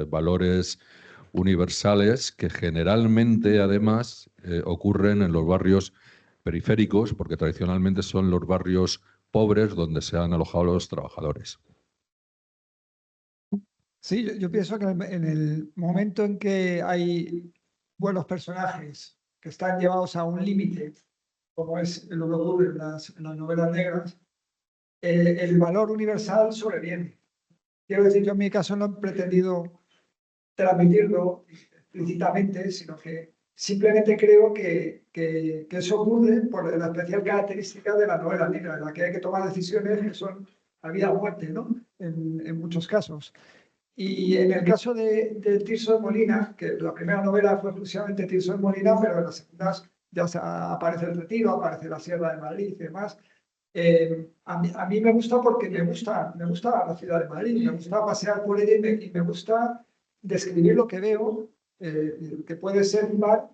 valores universales que generalmente además ocurren en los barrios periféricos, porque tradicionalmente son los barrios pobres donde se han alojado los trabajadores. Sí, yo pienso que en el momento en que hay buenos personajes que están llevados a un límite, como es lo que ocurre en las novelas negras, el valor universal sobreviene. Quiero decir, yo en mi caso no he pretendido transmitirlo explícitamente, sino que simplemente creo que eso ocurre por la especial característica de la novela negra, en la que hay que tomar decisiones que son a vida o muerte, ¿no? En muchos casos. Y en el caso de Tirso de Molina, que la primera novela fue exclusivamente Tirso de Molina, pero en las segundas ya aparece el Retiro, aparece la Sierra de Madrid y demás. A mí me gusta porque me gusta la ciudad de Madrid, me gusta pasear por ella y me gusta describir lo que veo, que puede ser un bar,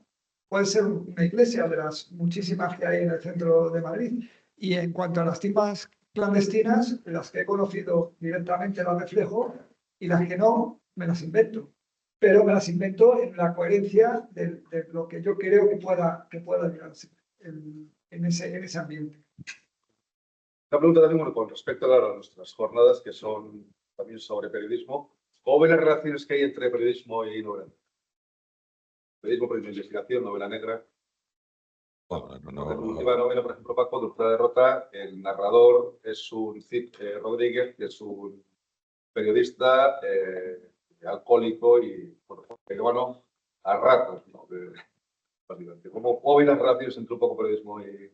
puede ser una iglesia de las muchísimas que hay en el centro de Madrid. Y en cuanto a las tipas clandestinas, las que he conocido directamente las reflejo y las que no, me las invento. Pero me las invento en la coherencia de lo que yo creo que pueda llegarse en ese ambiente. Una pregunta también bueno, con respecto a nuestras jornadas, que son también sobre periodismo. ¿Cómo ven las relaciones que hay entre periodismo y novela? Periodismo por investigación, novela negra. Bueno, En la última novela, por ejemplo, Paco, de Ultra Derrota, el narrador es un Cid Rodríguez, que es un periodista alcohólico y peruano a ratos, ¿no? ¿Cómo ven las relaciones entre un poco periodismo y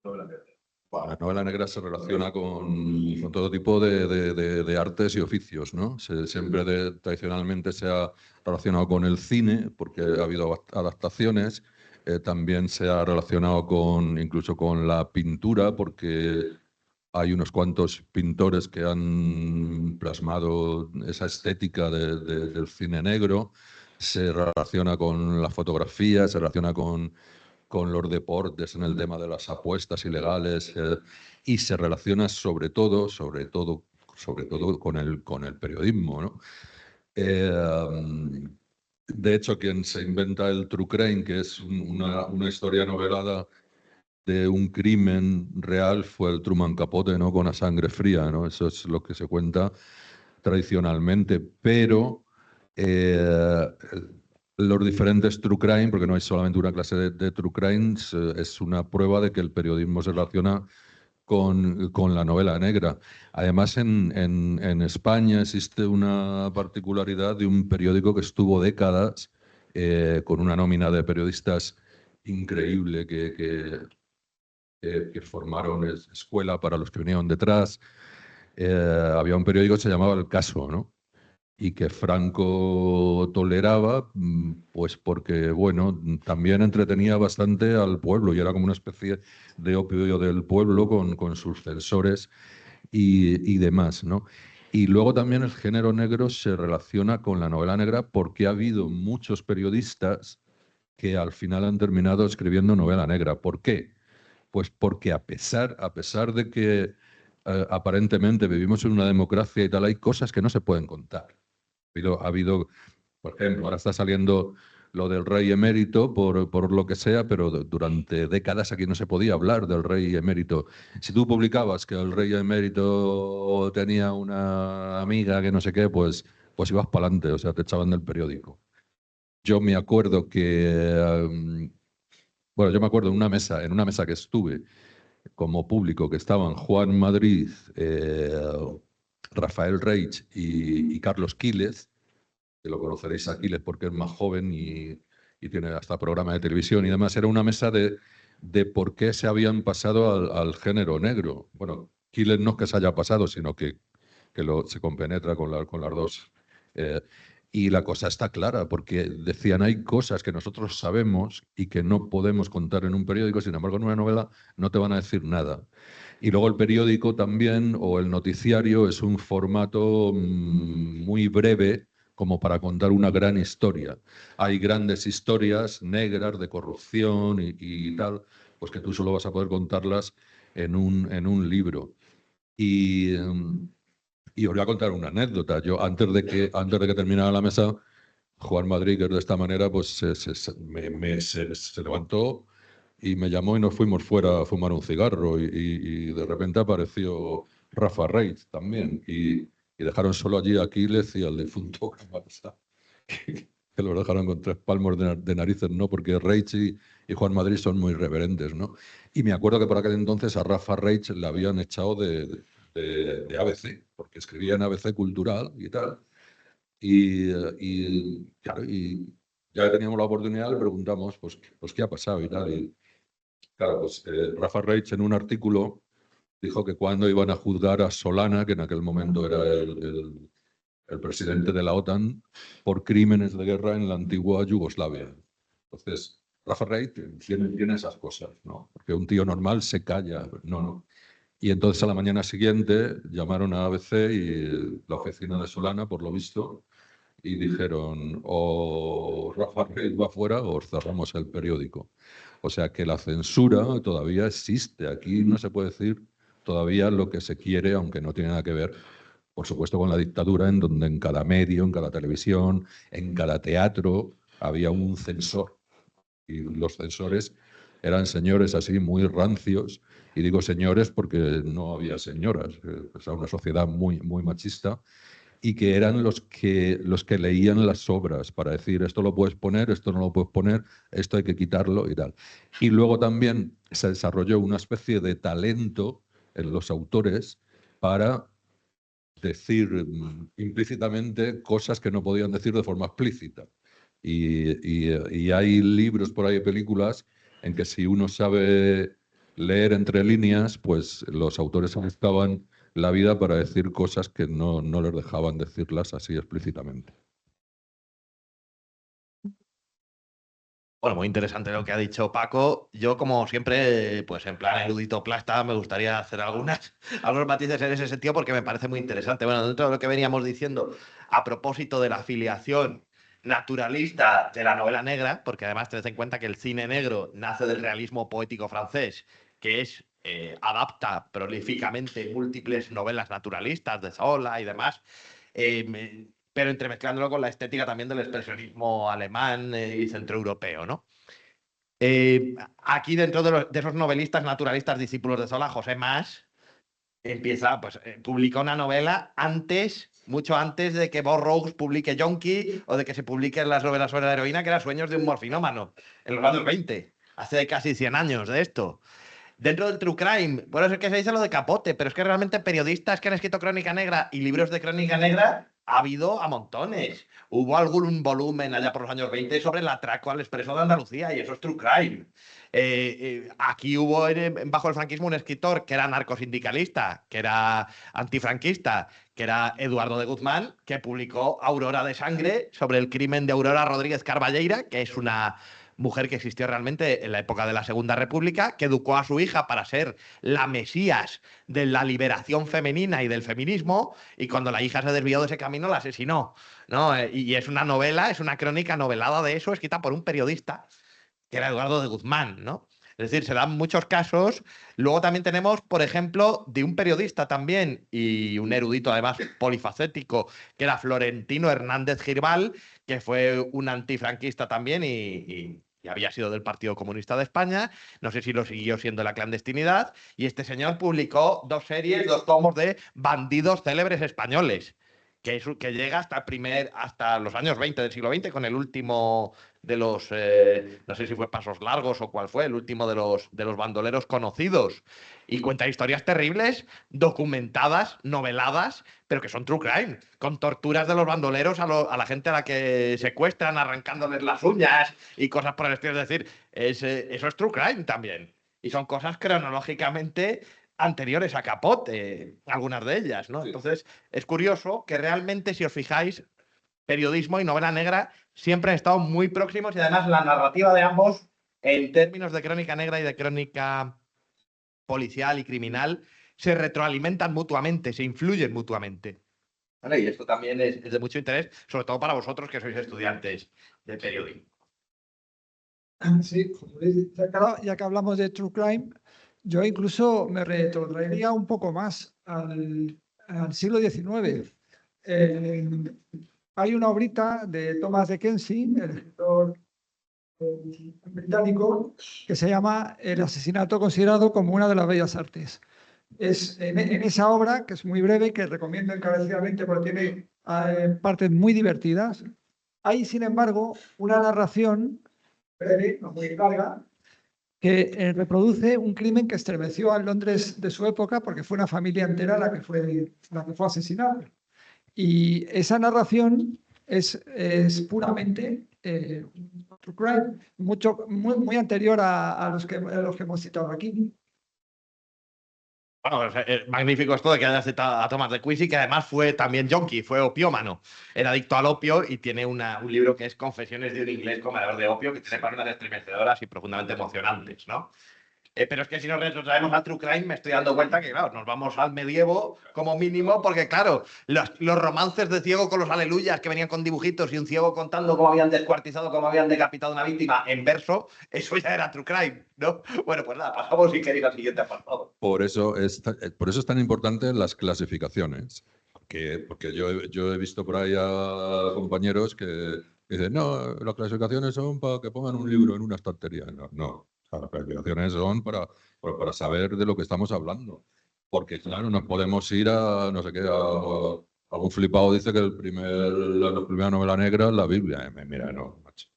novela negra? Bueno, la novela negra se relaciona con todo tipo de artes y oficios, ¿no? Siempre tradicionalmente se ha relacionado con el cine, porque ha habido adaptaciones. También se ha relacionado incluso con la pintura, porque hay unos cuantos pintores que han plasmado esa estética del cine negro. Se relaciona con la fotografía, se relaciona con los deportes en el tema de las apuestas ilegales y se relaciona sobre todo con el periodismo, ¿no? De hecho, quien se inventa el true crime, que es una historia novelada de un crimen real, fue el Truman Capote, ¿no? Con A Sangre Fría, ¿no? Eso es lo que se cuenta tradicionalmente, pero los diferentes true crime, porque no hay solamente una clase de true crimes, es una prueba de que el periodismo se relaciona con la novela negra. Además, en España existe una particularidad de un periódico que estuvo décadas con una nómina de periodistas increíble que formaron escuela para los que vinieron detrás. Había un periódico que se llamaba El Caso, ¿no? Y que Franco toleraba, pues porque, bueno, también entretenía bastante al pueblo y era como una especie de opio del pueblo con sus censores y demás, ¿no? Y luego también el género negro se relaciona con la novela negra porque ha habido muchos periodistas que al final han terminado escribiendo novela negra. ¿Por qué? Pues porque a pesar de que aparentemente vivimos en una democracia y tal, hay cosas que no se pueden contar. Ha habido, por ejemplo, ahora está saliendo lo del rey emérito por lo que sea, pero durante décadas aquí no se podía hablar del rey emérito. Si tú publicabas que el rey emérito tenía una amiga que no sé qué, pues ibas para adelante, o sea, te echaban del periódico. Yo me acuerdo bueno, yo me acuerdo en una mesa que estuve como público, que estaban Juan Madrid, Rafael Reich y Carlos Quiles, que lo conoceréis a Quiles porque es más joven y tiene hasta programa de televisión y demás. Era una mesa de por qué se habían pasado al género negro. Bueno, Quiles no es que se haya pasado, sino que se compenetra con las dos. Y la cosa está clara, porque decían, hay cosas que nosotros sabemos y que no podemos contar en un periódico, sin embargo en una novela no te van a decir nada. Y luego el periódico también, o el noticiario, es un formato muy breve como para contar una gran historia. Hay grandes historias negras de corrupción y tal, pues que tú solo vas a poder contarlas en un libro. Y os voy a contar una anécdota. Yo, antes de que terminara la mesa, Juan Madrid, que es de esta manera, pues se levantó y me llamó y nos fuimos fuera a fumar un cigarro. Y de repente apareció Rafa Reitz también. Y dejaron solo allí a Aquiles y al difunto Camarasa, que los dejaron con 3 palmos de narices, ¿no? Porque Reitz y Juan Madrid son muy irreverentes, ¿no? Y me acuerdo que por aquel entonces a Rafa Reitz le habían echado de ABC, porque escribía en ABC Cultural y tal. Claro, y ya que teníamos la oportunidad le preguntamos, pues qué ha pasado y tal. Y claro, pues Rafa Reitz en un artículo dijo que cuando iban a juzgar a Solana, que en aquel momento era el presidente de la OTAN, por crímenes de guerra en la antigua Yugoslavia. Entonces, Rafa Reitz tiene esas cosas, ¿no? Porque un tío normal se calla, no. Y entonces a la mañana siguiente llamaron a ABC y la oficina de Solana, por lo visto, y dijeron, o Rafa Reitz va fuera o os cerramos el periódico. O sea que la censura todavía existe. Aquí no se puede decir todavía lo que se quiere, aunque no tiene nada que ver, por supuesto, con la dictadura, en donde en cada medio, en cada televisión, en cada teatro, había un censor. Y los censores eran señores así muy rancios, y digo señores porque no había señoras, era una sociedad muy, muy machista, y que eran los que leían las obras para decir esto lo puedes poner, esto no lo puedes poner, esto hay que quitarlo y tal. Y luego también se desarrolló una especie de talento en los autores para decir implícitamente cosas que no podían decir de forma explícita. Y hay libros por ahí, películas, en que si uno sabe leer entre líneas, pues los autores buscaban la vida para decir cosas que no les dejaban decirlas así explícitamente. Bueno, muy interesante lo que ha dicho Paco. Yo, como siempre, pues en plan erudito plasta, me gustaría hacer algunos matices en ese sentido porque me parece muy interesante. Bueno, dentro de lo que veníamos diciendo, a propósito de la afiliación naturalista de la novela negra, porque además tened en cuenta que el cine negro nace del realismo poético francés, que adapta prolíficamente múltiples novelas naturalistas de Zola y demás. Pero entremezclándolo con la estética también del expresionismo alemán y centroeuropeo, ¿no? Aquí dentro de esos novelistas naturalistas discípulos de Zola, José Mas publica una novela mucho antes de que Burroughs publique Yonki o de que se publiquen las novelas sobre la heroína, que era Sueños de un morfinómano, en los años 20, hace casi 100 años de esto. Dentro del true crime, bueno, es que se dice lo de Capote, pero es que realmente periodistas que han escrito crónica negra y libros de crónica negra ha habido a montones. Hubo algún volumen allá por los años 20 sobre el atraco al Expreso de Andalucía y eso es true crime. Aquí hubo bajo el franquismo un escritor que era narcosindicalista, que era antifranquista, que era Eduardo de Guzmán, que publicó Aurora de Sangre sobre el crimen de Aurora Rodríguez Carballeira, que es una mujer que existió realmente en la época de la Segunda República, que educó a su hija para ser la mesías de la liberación femenina y del feminismo, y cuando la hija se desvió de ese camino la asesinó, ¿no? Y es una novela, es una crónica novelada de eso, escrita por un periodista, que era Eduardo de Guzmán, ¿no? Es decir, se dan muchos casos. Luego también tenemos, por ejemplo, de un periodista también y un erudito además polifacético, que era Florentino Hernández Girbal, que fue un antifranquista también y había sido del Partido Comunista de España. No sé si lo siguió siendo en la clandestinidad. Y este señor publicó 2 series, 2 tomos de bandidos célebres españoles, que llega hasta los años 20 del siglo XX con el último de los, no sé si fue Pasos Largos o cuál fue, el último de los bandoleros conocidos. Y cuenta historias terribles, documentadas, noveladas, pero que son true crime, con torturas de los bandoleros a la gente a la que secuestran, arrancándoles las uñas y cosas por el estilo. Es decir, eso es true crime también. Y son cosas cronológicamente anteriores a Capot, algunas de ellas, ¿no? Sí. Entonces, es curioso que realmente, si os fijáis, periodismo y novela negra siempre han estado muy próximos y además la narrativa de ambos, en términos de crónica negra y de crónica policial y criminal, se retroalimentan mutuamente, se influyen mutuamente. ¿Vale? Y esto también es de mucho interés, sobre todo para vosotros que sois estudiantes de periodismo. Sí, ya que hablamos de true crime, yo incluso me retrotraería un poco más al siglo XIX. Hay una obrita de Thomas Dickinson, el escritor británico, que se llama El asesinato considerado como una de las bellas artes. Es en esa obra, que es muy breve, que recomiendo encarecidamente porque tiene partes muy divertidas, hay, sin embargo, una narración breve, no muy larga, que reproduce un crimen que estremeció al Londres de su época porque fue una familia entera la que fue asesinada. Y esa narración es puramente true crime, muy anterior a los que hemos citado aquí. Bueno, es magnífico esto de que hayas citado a Thomas de Quincey, que además fue también yonki, fue opiómano. Era adicto al opio y tiene un libro que es Confesiones de un inglés comedor de opio, que tiene páginas estremecedoras y profundamente emocionantes, ¿no? Pero es que si nos retrotraemos al true crime, me estoy dando cuenta que, claro, nos vamos al medievo como mínimo, porque, claro, los romances de ciego con los aleluyas que venían con dibujitos y un ciego contando cómo habían descuartizado, cómo habían decapitado a una víctima en verso, eso ya era true crime, ¿no? Bueno, pues nada, pasamos si queréis al siguiente apartado. Por eso es tan importante las clasificaciones. Porque yo he visto por ahí a compañeros que dicen, no, las clasificaciones son para que pongan un libro en una estantería. No. O sea, las clasificaciones son para saber de lo que estamos hablando. Porque, claro, no podemos ir a, no sé qué, algún flipado dice que la primera novela negra es la Biblia. Mira, no, macho.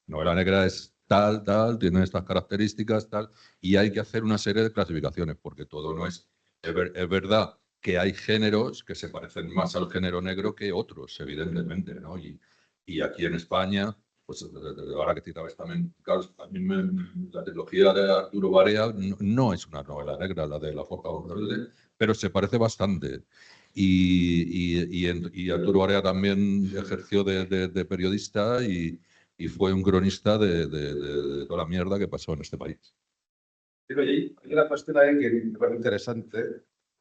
Novela negra es tal, tiene estas características, tal, y hay que hacer una serie de clasificaciones, porque todo no es... Es verdad que hay géneros que se parecen más al género negro que otros, evidentemente, ¿no? Y aquí en España, pues ahora que citabas también, claro, la trilogía de Arturo Barea no es una novela negra, la de La Forja Rebelde, pero se parece bastante. Y Arturo Barea también ejerció de periodista y fue un cronista de toda la mierda que pasó en este país. Pero hay una cuestión ahí que me parece interesante,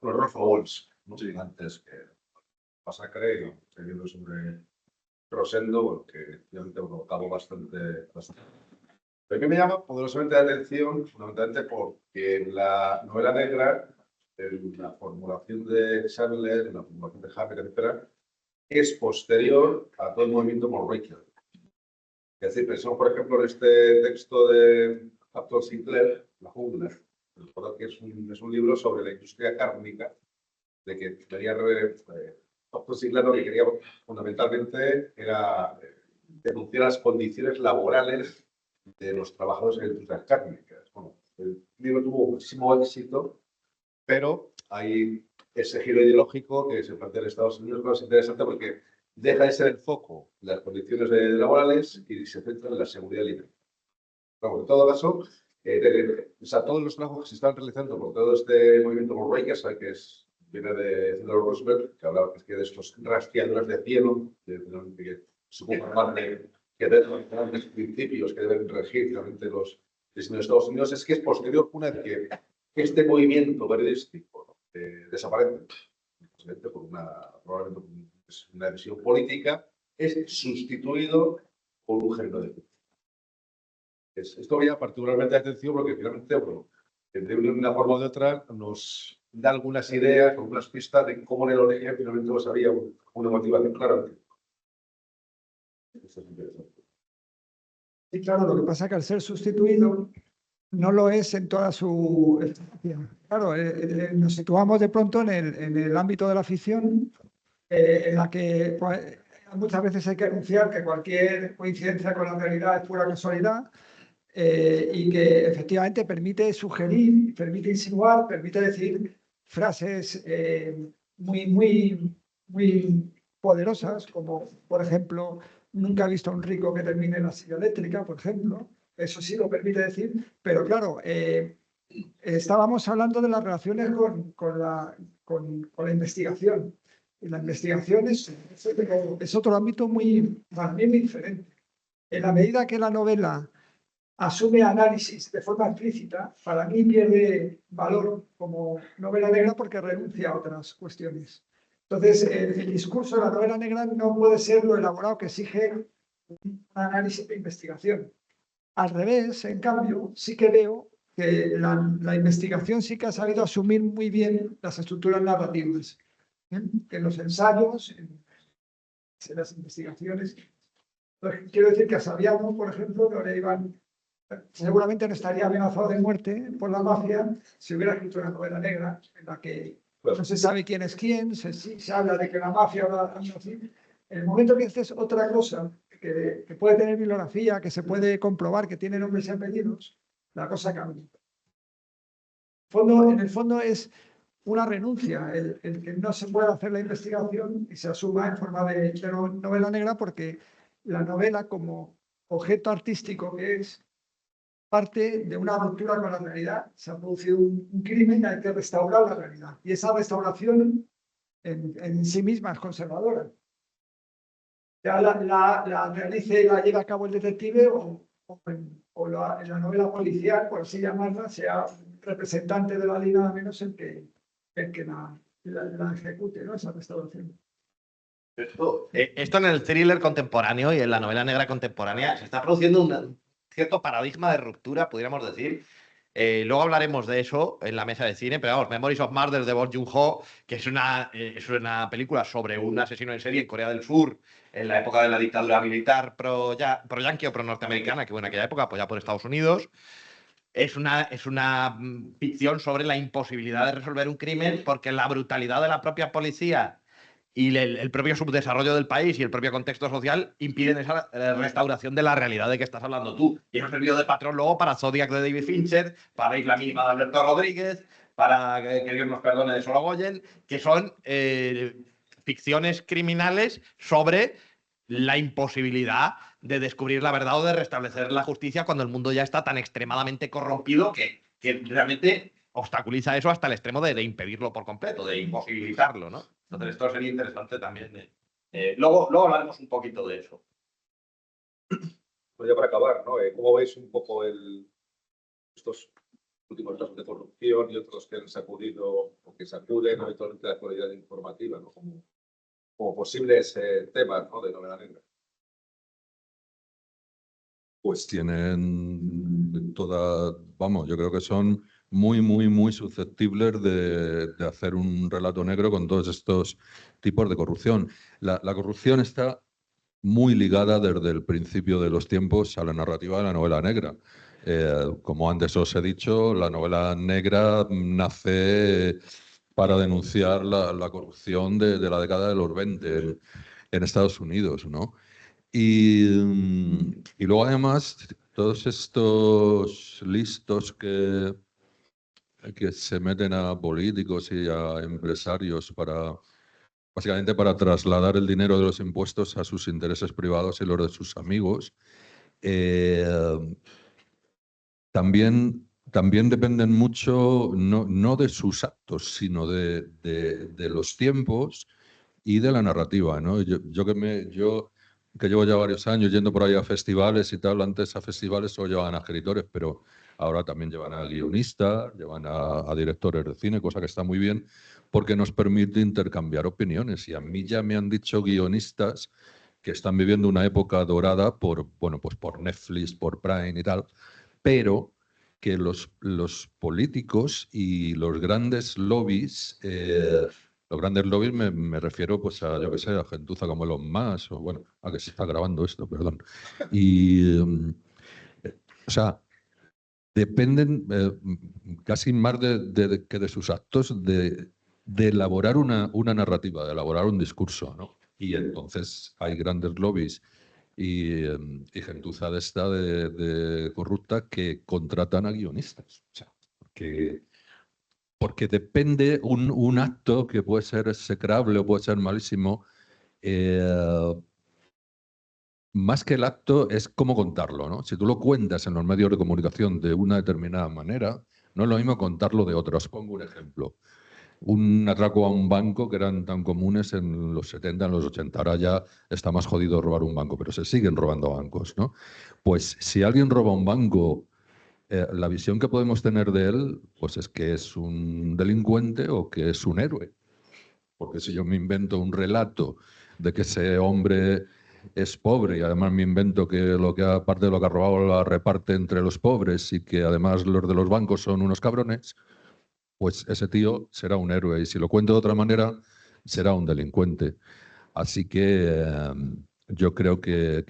los Rolfo Walsh, ¿no? Sí. Antes que Masacre, y seguido sobre Rosendo, porque obviamente acabó bastante. Pero a mí me llama poderosamente la atención, fundamentalmente porque en la novela negra, en la formulación de Chandler, en la formulación de Hacker, etc., es posterior a todo el movimiento Morricker. Es decir, pensamos, por ejemplo, en este texto de Arthur Sinclair, La jungla, que es un libro sobre la industria cárnica, de que quería Arthur Sinclair lo que quería fundamentalmente era denunciar las condiciones laborales de los trabajadores en la industria cárnica. Bueno, el libro tuvo muchísimo éxito, pero hay ese giro ideológico que se plantea en Estados Unidos es interesante porque deja de ser el foco las condiciones laborales y se centra en la seguridad libre. Vamos, en todo caso, o sea, todos los trabajos que se están realizando por todo este movimiento por Rikers, que viene de Theodore Roosevelt, que hablaba que de estos rastreadores de cielo, que se ocupan más de los principios que deben regir realmente los diseños de Estados Unidos, es que es posterior, una vez que este movimiento periodístico desaparece, por probablemente una decisión política, es sustituido por un género de ficción. Esto me llama particularmente la atención porque finalmente, bueno, de una forma o de otra nos da algunas ideas, algunas pistas de cómo en el origen finalmente pues, había una motivación clara. Esto es interesante. Y claro, lo que pasa es que al ser sustituido no lo es en toda su eficacia. Claro, nos situamos de pronto en el ámbito de la ficción, en la que pues, muchas veces hay que anunciar que cualquier coincidencia con la realidad es pura casualidad. Y que efectivamente permite sugerir, permite insinuar, permite decir frases muy poderosas, como por ejemplo, nunca he visto a un rico que termine en la silla eléctrica, por ejemplo. Eso sí lo permite decir, pero claro, estábamos hablando de las relaciones con la investigación. Y la investigación es otro ámbito también muy diferente. En la medida que la novela asume análisis de forma explícita, para mí pierde valor como novela negra porque renuncia a otras cuestiones. Entonces, el discurso de la novela negra no puede ser lo elaborado que exige un análisis de investigación. Al revés, en cambio, sí que veo que la investigación sí que ha sabido asumir muy bien las estructuras narrativas. En los ensayos, en las investigaciones. Entonces, quiero decir que a Saviano, por ejemplo, no le iban... Seguramente no estaría amenazado de muerte por la mafia si hubiera escrito una novela negra en la que no se sabe quién es quién, se habla de que la mafia habla así. En el momento que haces otra cosa que puede tener bibliografía, que se puede comprobar que tiene nombres y apellidos, la cosa cambia. En el fondo es una renuncia, el que no se pueda hacer la investigación y se asuma en forma de novela negra porque la novela como objeto artístico que es parte de una ruptura con la realidad. Se ha producido un crimen y hay que restaurar la realidad. Y esa restauración en sí misma es conservadora. Ya la realice y la lleve a cabo el detective o en la novela policial, por así llamarla, sea representante de la ley nada menos el que la ejecute, ¿no? Esa restauración. Esto en el thriller contemporáneo y en la novela negra contemporánea se está produciendo un cierto paradigma de ruptura, podríamos decir. Luego hablaremos de eso en la mesa de cine, pero vamos, Memories of Murder de Bong Joon-ho, que es una película sobre un asesino en serie en Corea del Sur, en la época de la dictadura militar pro-yanqui o pro-norteamericana, que fue en aquella época apoyada por Estados Unidos. Es una ficción sobre la imposibilidad de resolver un crimen porque la brutalidad de la propia policía y el propio subdesarrollo del país y el propio contexto social impiden esa restauración de la realidad de que estás hablando tú. Y eso ha servido de patrón luego para Zodiac de David Fincher, para Isla misma de Alberto Rodríguez, para que Dios nos perdone de Sorogoyen, que son ficciones criminales sobre la imposibilidad de descubrir la verdad o de restablecer la justicia cuando el mundo ya está tan extremadamente corrompido que realmente obstaculiza eso hasta el extremo de impedirlo por completo, de imposibilitarlo, ¿no? Entonces esto sería interesante también. Luego hablaremos un poquito de eso. Pues ya para acabar, ¿no? ¿Cómo veis un poco estos últimos casos de corrupción y otros que han sacudido o que sacuden habitualmente la actualidad informativa, ¿no? Como posibles temas, ¿no? De novela negra? Pues tienen vamos, yo creo que son muy susceptibles de hacer un relato negro con todos estos tipos de corrupción. La corrupción está muy ligada desde el principio de los tiempos a la narrativa de la novela negra. Como antes os he dicho, la novela negra nace para denunciar la corrupción de la década de los 20 en Estados Unidos, ¿no? Y luego además todos estos listos que que se meten a políticos y a empresarios básicamente para trasladar el dinero de los impuestos a sus intereses privados y los de sus amigos. También dependen mucho, no de sus actos, sino de los tiempos y de la narrativa, ¿no? Yo que llevo ya varios años yendo por ahí a festivales y tal, antes a festivales solo llevaban a escritores, pero ahora también llevan a guionistas, llevan a directores de cine, cosa que está muy bien, porque nos permite intercambiar opiniones. Y a mí ya me han dicho guionistas que están viviendo una época dorada bueno, pues por Netflix, por Prime y tal, pero que los políticos y los grandes lobbies me refiero pues a, yo qué sé, a gentuza como Elon Musk, o bueno, a que se está grabando esto, perdón. Y, o sea, dependen casi más que de sus actos de elaborar una narrativa, de elaborar un discurso, ¿no? Y entonces hay grandes lobbies y gentuza de esta de corrupta que contratan a guionistas. O sea, porque depende un acto que puede ser execrable o puede ser malísimo, más que el acto es cómo contarlo, ¿no? Si tú lo cuentas en los medios de comunicación de una determinada manera, no es lo mismo contarlo de otra. Os pongo un ejemplo. Un atraco a un banco que eran tan comunes en los 70, en los 80. Ahora ya está más jodido robar un banco, pero se siguen robando bancos, ¿no? Pues si alguien roba un banco, la visión que podemos tener de él, pues es que es un delincuente o que es un héroe. Porque si yo me invento un relato de que ese hombre es pobre y además me invento que aparte de lo que ha robado la reparte entre los pobres y que además los de los bancos son unos cabrones, pues ese tío será un héroe y si lo cuento de otra manera será un delincuente. Así que yo creo que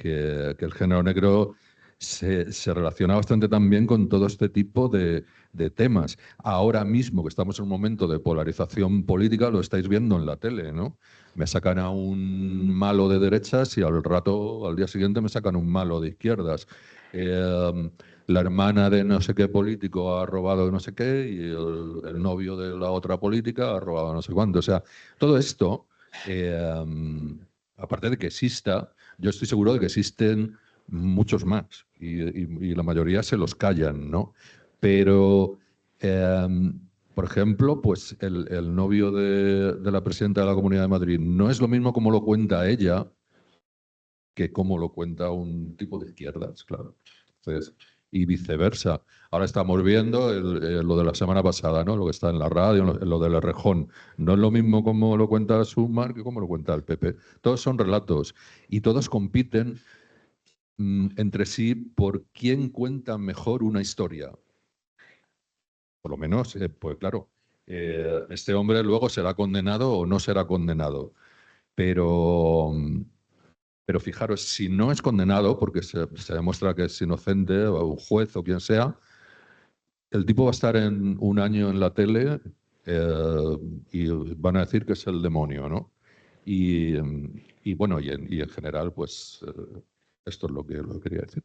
el género negro se relaciona bastante también con todo este tipo de temas. Ahora mismo, que estamos en un momento de polarización política, lo estáis viendo en la tele, ¿no? Me sacan a un malo de derechas y al día siguiente, me sacan un malo de izquierdas. La hermana de no sé qué político ha robado no sé qué y el novio de la otra política ha robado no sé cuánto. O sea, todo esto, aparte de que exista, yo estoy seguro de que existen muchos más y la mayoría se los callan, ¿no? Pero, por ejemplo, pues el novio de la presidenta de la Comunidad de Madrid no es lo mismo como lo cuenta ella que como lo cuenta un tipo de izquierdas, claro. Entonces, y viceversa. Ahora estamos viendo lo de la semana pasada, ¿no? Lo que está en la radio, lo del Errejón. No es lo mismo como lo cuenta Sumar que como lo cuenta el PP. Todos son relatos y todos compiten entre sí por quién cuenta mejor una historia. Por lo menos, pues claro, este hombre luego será condenado o no será condenado. Pero fijaros, si no es condenado, porque se demuestra que es inocente, o un juez o quien sea, el tipo va a estar en un año en la tele y van a decir que es el demonio, ¿no? Y bueno, y en general, pues esto es lo que quería decir.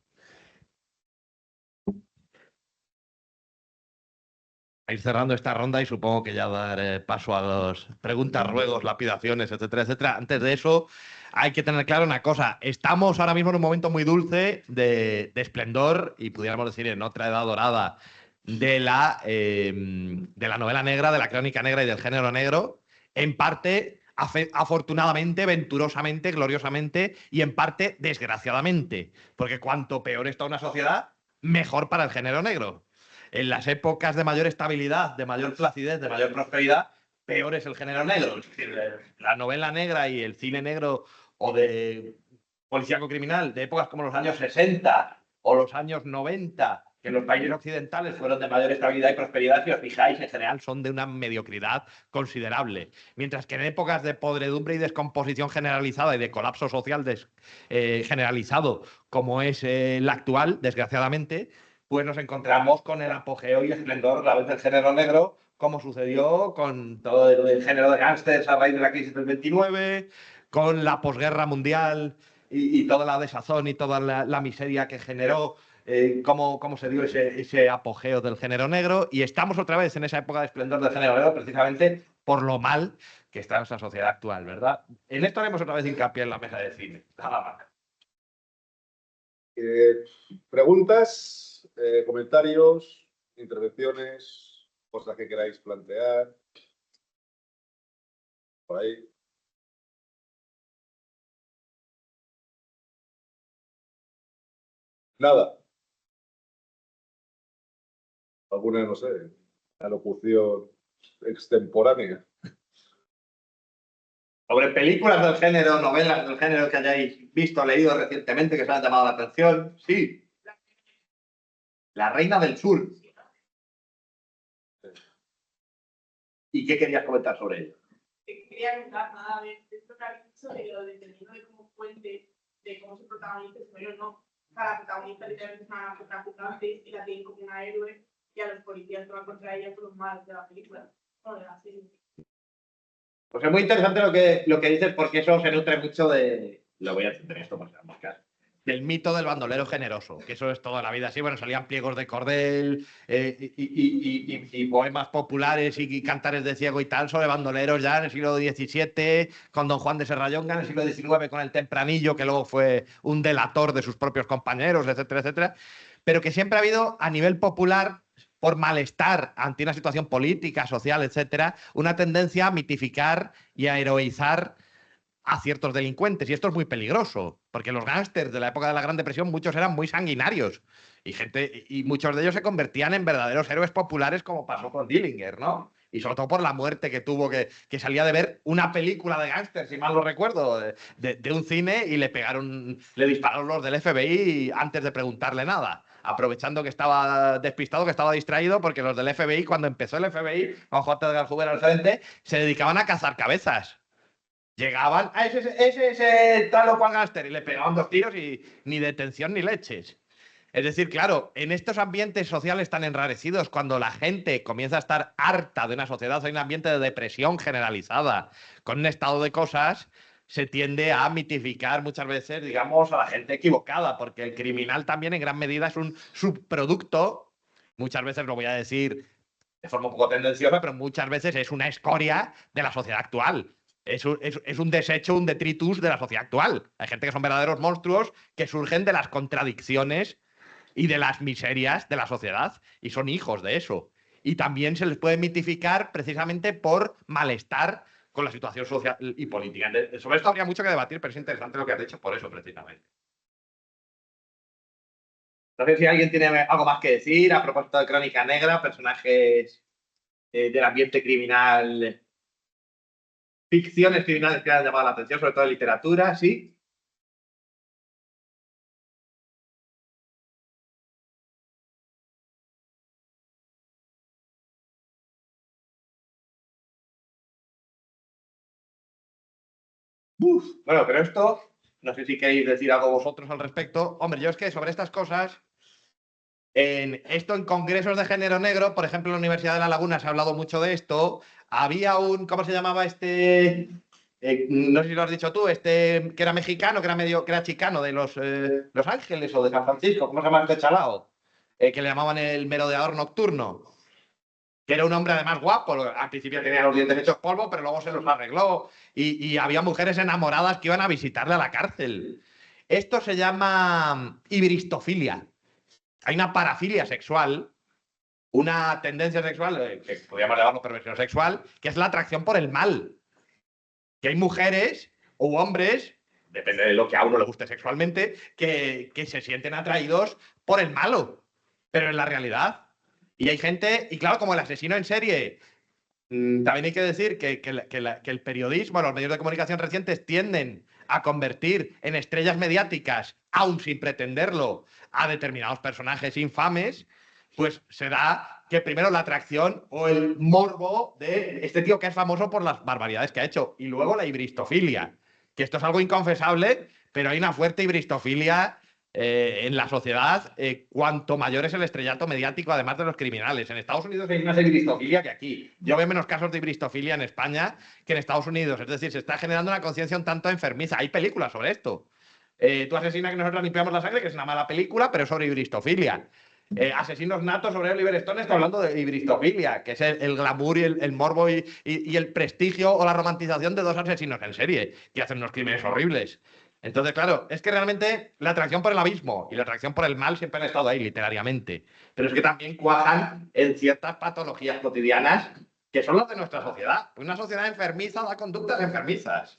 A ir cerrando esta ronda y supongo que ya dar paso a las preguntas, ruegos, lapidaciones, etcétera, etcétera. Antes de eso, hay que tener claro una cosa. Estamos ahora mismo en un momento muy dulce de esplendor y pudiéramos decir en otra edad dorada de la novela negra, de la crónica negra y del género negro, en parte afortunadamente, venturosamente, gloriosamente y en parte desgraciadamente. Porque cuanto peor está una sociedad, mejor para el género negro. En las épocas de mayor estabilidad, de mayor placidez, de mayor prosperidad, peor es el género negro. Es decir, la novela negra y el cine negro o de policíaco criminal de épocas como los años 60 o los años 90, que en los países occidentales fueron de mayor estabilidad y prosperidad, si os fijáis, en general son de una mediocridad considerable. Mientras que en épocas de podredumbre y descomposición generalizada y de colapso social generalizado, como es la actual, desgraciadamente, pues nos encontramos con el apogeo y esplendor a la vez del género negro, como sucedió con todo el género de gángsters a raíz de la crisis del 29, con la posguerra mundial y toda la desazón y toda la miseria que generó cómo se dio ese apogeo del género negro, y estamos otra vez en esa época de esplendor del género negro precisamente por lo mal que está nuestra sociedad actual, ¿verdad? En esto haremos otra vez hincapié en la mesa de cine. Nada más. Preguntas, comentarios, intervenciones, cosas que queráis plantear. Por ahí. Nada. Alguna, no sé, una locución extemporánea. Sobre películas del género, novelas del género que hayáis visto o leído recientemente que os han llamado la atención. Sí. La Reina del Sur. ¿Y qué querías comentar sobre ello? Quería contar nada de esto que habéis dicho de lo dependiendo de cómo fuente, de cómo se protagoniza, pero no. Cada protagonista literalmente es una narcotraficante y la tienen como una héroe, y a los policías que van contra ella son los malos de la película, no de la serie. Pues es muy interesante lo que dices, porque eso se nutre mucho de. Lo voy a entender esto para buscar. Del mito del bandolero generoso, que eso es toda la vida así. Bueno, salían pliegos de cordel y poemas populares y cantares de ciego y tal sobre bandoleros ya en el siglo XVII, con don Juan de Serrallonga, en el siglo XIX con el Tempranillo, que luego fue un delator de sus propios compañeros, etcétera, etcétera. Pero que siempre ha habido a nivel popular, por malestar ante una situación política, social, etcétera, una tendencia a mitificar y a heroizar a ciertos delincuentes. Y esto es muy peligroso, porque los gángsters de la época de la Gran Depresión, muchos eran muy sanguinarios. Y muchos de ellos se convertían en verdaderos héroes populares, como pasó con Dillinger, ¿no? Y sobre todo por la muerte que tuvo, que salía de ver una película de gángsters, si mal lo recuerdo, de un cine, y le dispararon los del FBI antes de preguntarle nada, aprovechando que estaba despistado, que estaba distraído, porque los del FBI, cuando empezó el FBI, con J. Edgar Hoover al frente, se dedicaban a cazar cabezas. Llegaban, ese tal o cual gángster, y le pegaban 2 tiros y ni detención ni leches. Es decir, claro, en estos ambientes sociales tan enrarecidos, cuando la gente comienza a estar harta de una sociedad, hay un ambiente de depresión generalizada, con un estado de cosas, se tiende a mitificar muchas veces, digamos, a la gente equivocada, porque el criminal también en gran medida es un subproducto, muchas veces lo voy a decir de forma un poco tendenciosa, pero muchas veces es una escoria de la sociedad actual. Es un desecho, un detritus de la sociedad actual. Hay gente que son verdaderos monstruos que surgen de las contradicciones y de las miserias de la sociedad, y son hijos de eso. Y también se les puede mitificar precisamente por malestar con la situación social y política. Sobre esto habría mucho que debatir, pero es interesante lo que has dicho por eso, precisamente. No sé si alguien tiene algo más que decir a propósito de Crónica Negra, personajes del ambiente criminal, ficciones criminales que han llamado la atención, sobre todo en literatura, ¿sí? Bueno, pero esto, no sé si queréis decir algo vosotros al respecto. Hombre, yo es que sobre estas cosas, en congresos de género negro, por ejemplo, en la Universidad de La Laguna se ha hablado mucho de esto. Había ¿cómo se llamaba este? No sé si lo has dicho tú, que era mexicano, que era chicano, de Los Ángeles o de San Francisco, ¿cómo se llama este chalao? Que le llamaban el merodeador nocturno. Que era un hombre además guapo, al principio tenía los dientes hechos polvo, pero luego se los arregló, y había mujeres enamoradas que iban a visitarle a la cárcel. Esto se llama ibristofilia. Hay una parafilia sexual, una tendencia sexual, que podríamos llamarlo perversión sexual, que es la atracción por el mal. Que hay mujeres u hombres, depende de lo que a uno le guste sexualmente, que se sienten atraídos por el malo, pero en la realidad. Y hay gente, y claro, como el asesino en serie, también hay que decir que el periodismo, los medios de comunicación recientes tienden a convertir en estrellas mediáticas, aun sin pretenderlo, a determinados personajes infames, pues se da que primero la atracción o el morbo de este tío que es famoso por las barbaridades que ha hecho, y luego la ibristofilia, que esto es algo inconfesable, pero hay una fuerte ibristofilia en la sociedad, cuanto mayor es el estrellato mediático, además de los criminales. En Estados Unidos hay más ibristofilia que aquí. Yo veo menos casos de ibristofilia en España que en Estados Unidos. Es decir, se está generando una conciencia un tanto enfermiza. Hay películas sobre esto. Tú asesinas que nosotros limpiamos la sangre, que es una mala película, pero es sobre ibristofilia. Asesinos natos sobre Oliver Stone está hablando de ibristofilia, que es el glamour y el morbo y el prestigio o la romantización de dos asesinos en serie que hacen unos crímenes horribles. Entonces, claro, es que realmente la atracción por el abismo y la atracción por el mal siempre han estado ahí, literariamente. Pero es que también cuajan en ciertas patologías cotidianas que son las de nuestra sociedad. Una sociedad enfermiza da conductas enfermizas.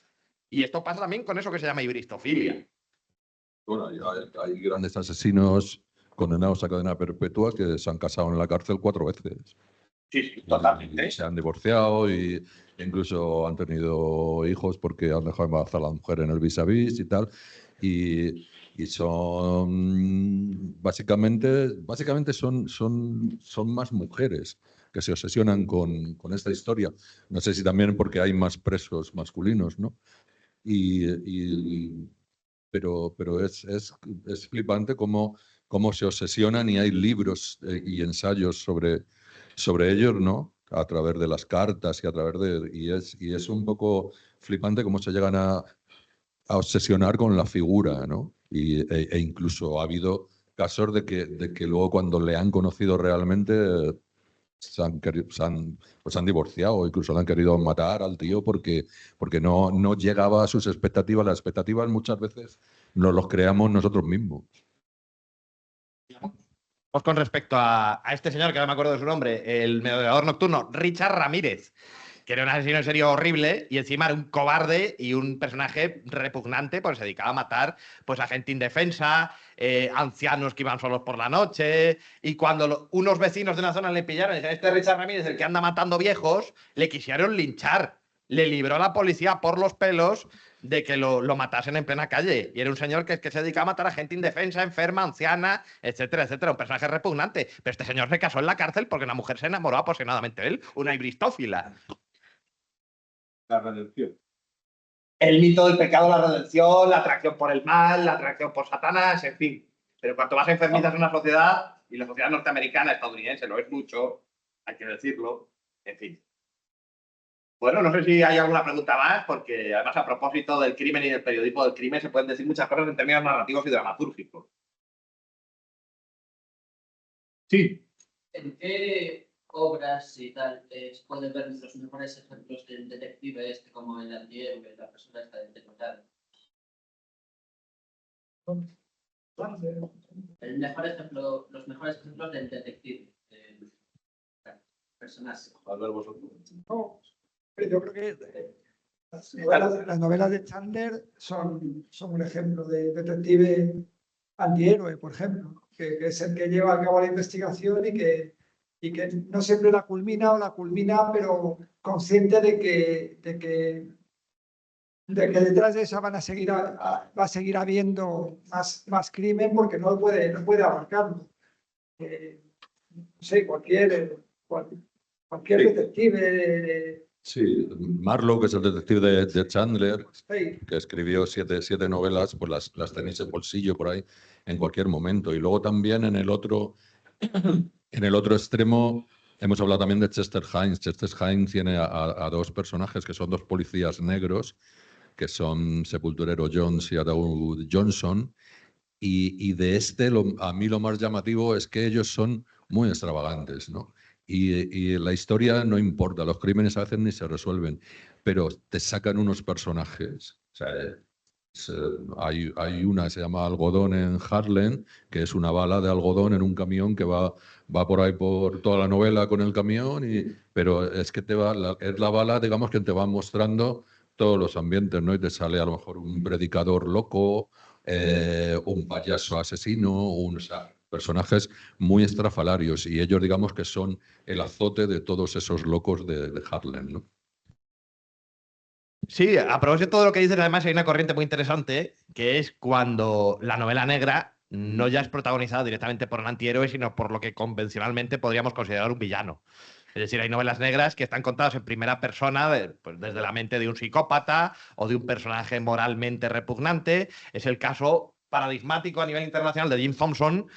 Y esto pasa también con eso que se llama ibristofilia. Bueno, hay grandes asesinos condenados a cadena perpetua que se han casado en la cárcel 4 veces. Sí, totalmente. Y se han divorciado e incluso han tenido hijos porque han dejado embarazada a la mujer en el vis a vis y tal. Y son básicamente son más mujeres que se obsesionan con esta historia. No sé si también porque hay más presos masculinos, ¿no? Pero es flipante cómo se obsesionan y hay libros y ensayos sobre ellos, ¿no? A través de las cartas y a través de... Y es un poco flipante cómo se llegan a obsesionar con la figura, ¿no? E incluso ha habido casos de que luego cuando le han conocido realmente se han divorciado, incluso le han querido matar al tío porque no llegaba a sus expectativas. Las expectativas muchas veces nos los creamos nosotros mismos. Pues con respecto a este señor, que no me acuerdo de su nombre, el mediador nocturno, Richard Ramírez, que era un asesino en serie horrible y encima era un cobarde y un personaje repugnante, pues se dedicaba a matar pues, a gente indefensa, ancianos que iban solos por la noche, y cuando unos vecinos de una zona le pillaron y decían, este Richard Ramírez, el que anda matando viejos, le quisieron linchar. Le libró a la policía por los pelos de que lo matasen en plena calle. Y era un señor que se dedicaba a matar a gente indefensa, enferma, anciana, etcétera, etcétera. Un personaje repugnante. Pero este señor se casó en la cárcel porque una mujer se enamoró apasionadamente de él, una ibristófila. La redención. El mito del pecado, la redención, la atracción por el mal, la atracción por Satanás, en fin. Pero cuanto más enfermizas una sociedad, y la sociedad norteamericana, estadounidense, lo es mucho, hay que decirlo, en fin. Bueno, no sé si hay alguna pregunta más, porque además a propósito del crimen y del periodismo del crimen se pueden decir muchas cosas en términos narrativos y dramatúrgicos. Sí. ¿En qué obras y tal pueden ver los mejores ejemplos del detective como el antihéroe, la persona está interpretada? El mejor ejemplo, los mejores ejemplos del detective, del personaje. A ver vosotros. No, yo creo que las novelas de Chandler son un ejemplo de detective antihéroe, por ejemplo, que es el que lleva a cabo la investigación y que no siempre la culmina, pero consciente de que detrás de eso va a seguir habiendo más crimen porque no puede abarcarlo. No sé, cualquier detective. Sí, Marlowe, que es el detective de Chandler, Sí. que escribió siete novelas, pues las tenéis en bolsillo por ahí en cualquier momento. Y luego también en el otro extremo hemos hablado también de Chester Himes. Chester Himes tiene a dos personajes que son dos policías negros, que son Sepulturero Jones y Ataúd Johnson. Y de a mí lo más llamativo es que ellos son muy extravagantes, ¿no? Y la historia no importa, los crímenes a veces ni se resuelven, pero te sacan unos personajes. O sea, hay una que se llama Algodón en Harlem, que es una bala de algodón en un camión que va por ahí por toda la novela con el camión, pero es que es la bala, digamos, que te va mostrando todos los ambientes, ¿no? Y te sale a lo mejor un predicador loco, un payaso asesino, o sea, personajes muy estrafalarios, y ellos digamos que son el azote de todos esos locos de Harlem, ¿no? Sí, a propósito de todo lo que dices, además hay una corriente muy interesante, que es cuando la novela negra no ya es protagonizada directamente por un antihéroe, sino por lo que convencionalmente podríamos considerar un villano. Es decir, hay novelas negras que están contadas en primera persona, pues desde la mente de un psicópata o de un personaje moralmente repugnante. Es el caso paradigmático a nivel internacional de Jim Thompson,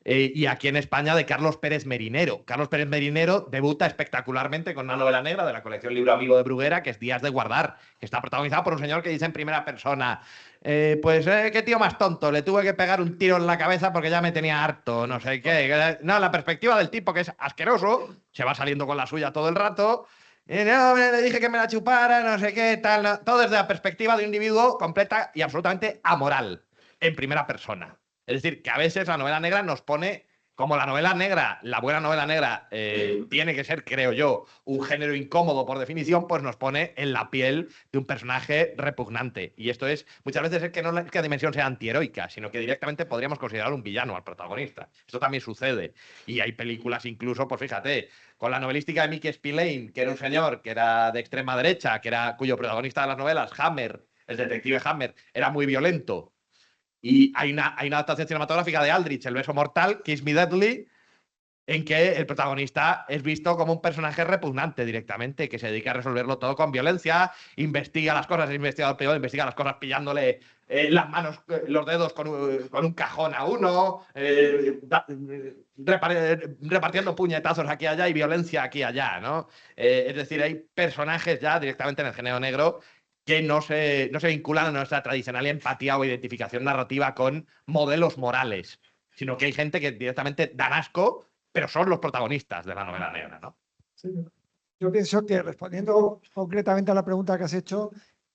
y aquí en España de Carlos Pérez Merinero. Carlos Pérez Merinero debuta espectacularmente con una novela negra de la colección Libro Amigo de Bruguera, que es Días de Guardar, que está protagonizada por un señor que dice en primera persona: qué tío más tonto, le tuve que pegar un tiro en la cabeza porque ya me tenía harto, no sé qué. No, la perspectiva del tipo, que es asqueroso, se va saliendo con la suya todo el rato. No, le dije que me la chupara, no sé qué, tal. No. Todo desde la perspectiva de un individuo completa y absolutamente amoral, en primera persona. Es decir, que a veces la novela negra nos pone, como la novela negra, la buena novela negra, tiene que ser, creo yo, un género incómodo por definición, pues nos pone en la piel de un personaje repugnante. Y esto es, muchas veces es que no es que la dimensión sea antiheroica, sino que directamente podríamos considerar un villano al protagonista. Esto también sucede. Y hay películas incluso, pues fíjate, con la novelística de Mickey Spillane, que era un señor que era de extrema derecha, cuyo protagonista de las novelas, Hammer, el detective Hammer, era muy violento. Y hay una adaptación cinematográfica de Aldrich, El beso mortal, Kiss Me Deadly, en que el protagonista es visto como un personaje repugnante directamente, que se dedica a resolverlo todo con violencia, investiga las cosas, es investigador privado, investiga las cosas pillándole las manos, los dedos con un cajón a uno, repartiendo puñetazos aquí y allá y violencia aquí y allá, ¿no? Es decir, hay personajes ya directamente en el género negro que no se vinculan a nuestra tradicional empatía o identificación narrativa con modelos morales, sino que hay gente que directamente dan asco, pero son los protagonistas de la novela negra, ¿no? Sí. Yo pienso que, respondiendo concretamente a la pregunta que has hecho,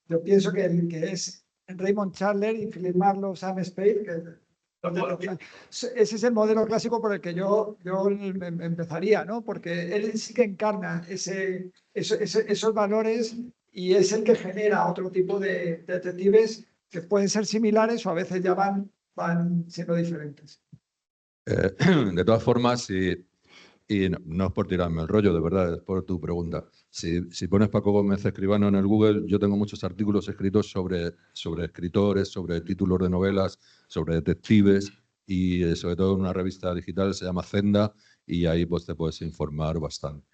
yo pienso que es Raymond Chandler y Philip Marlowe, Sam Spade, ese es el modelo clásico por el que yo empezaría, ¿no? Porque él sí que encarna esos valores y es el que genera otro tipo de detectives que pueden ser similares o a veces ya van siendo diferentes. De todas formas, y no es por tirarme el rollo, de verdad, es por tu pregunta. Si pones Paco Gómez Escribano en el Google, yo tengo muchos artículos escritos sobre escritores, sobre títulos de novelas, sobre detectives y sobre todo en una revista digital se llama Zenda y ahí pues te puedes informar bastante.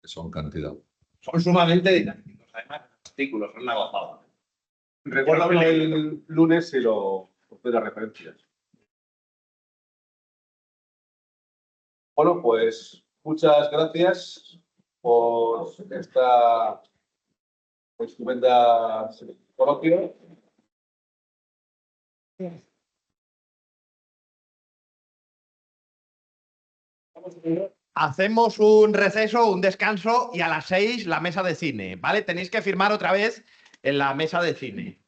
Son cantidad. Son sumamente didácticos, además, los artículos, son una gozada. Recuérdame el lunes si os doy las referencias. Bueno, pues muchas gracias por esta estupenda coloquio. Hacemos un receso, un descanso y a las 6 la mesa de cine, ¿vale? Tenéis que firmar otra vez en la mesa de cine.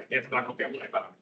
Es la copia para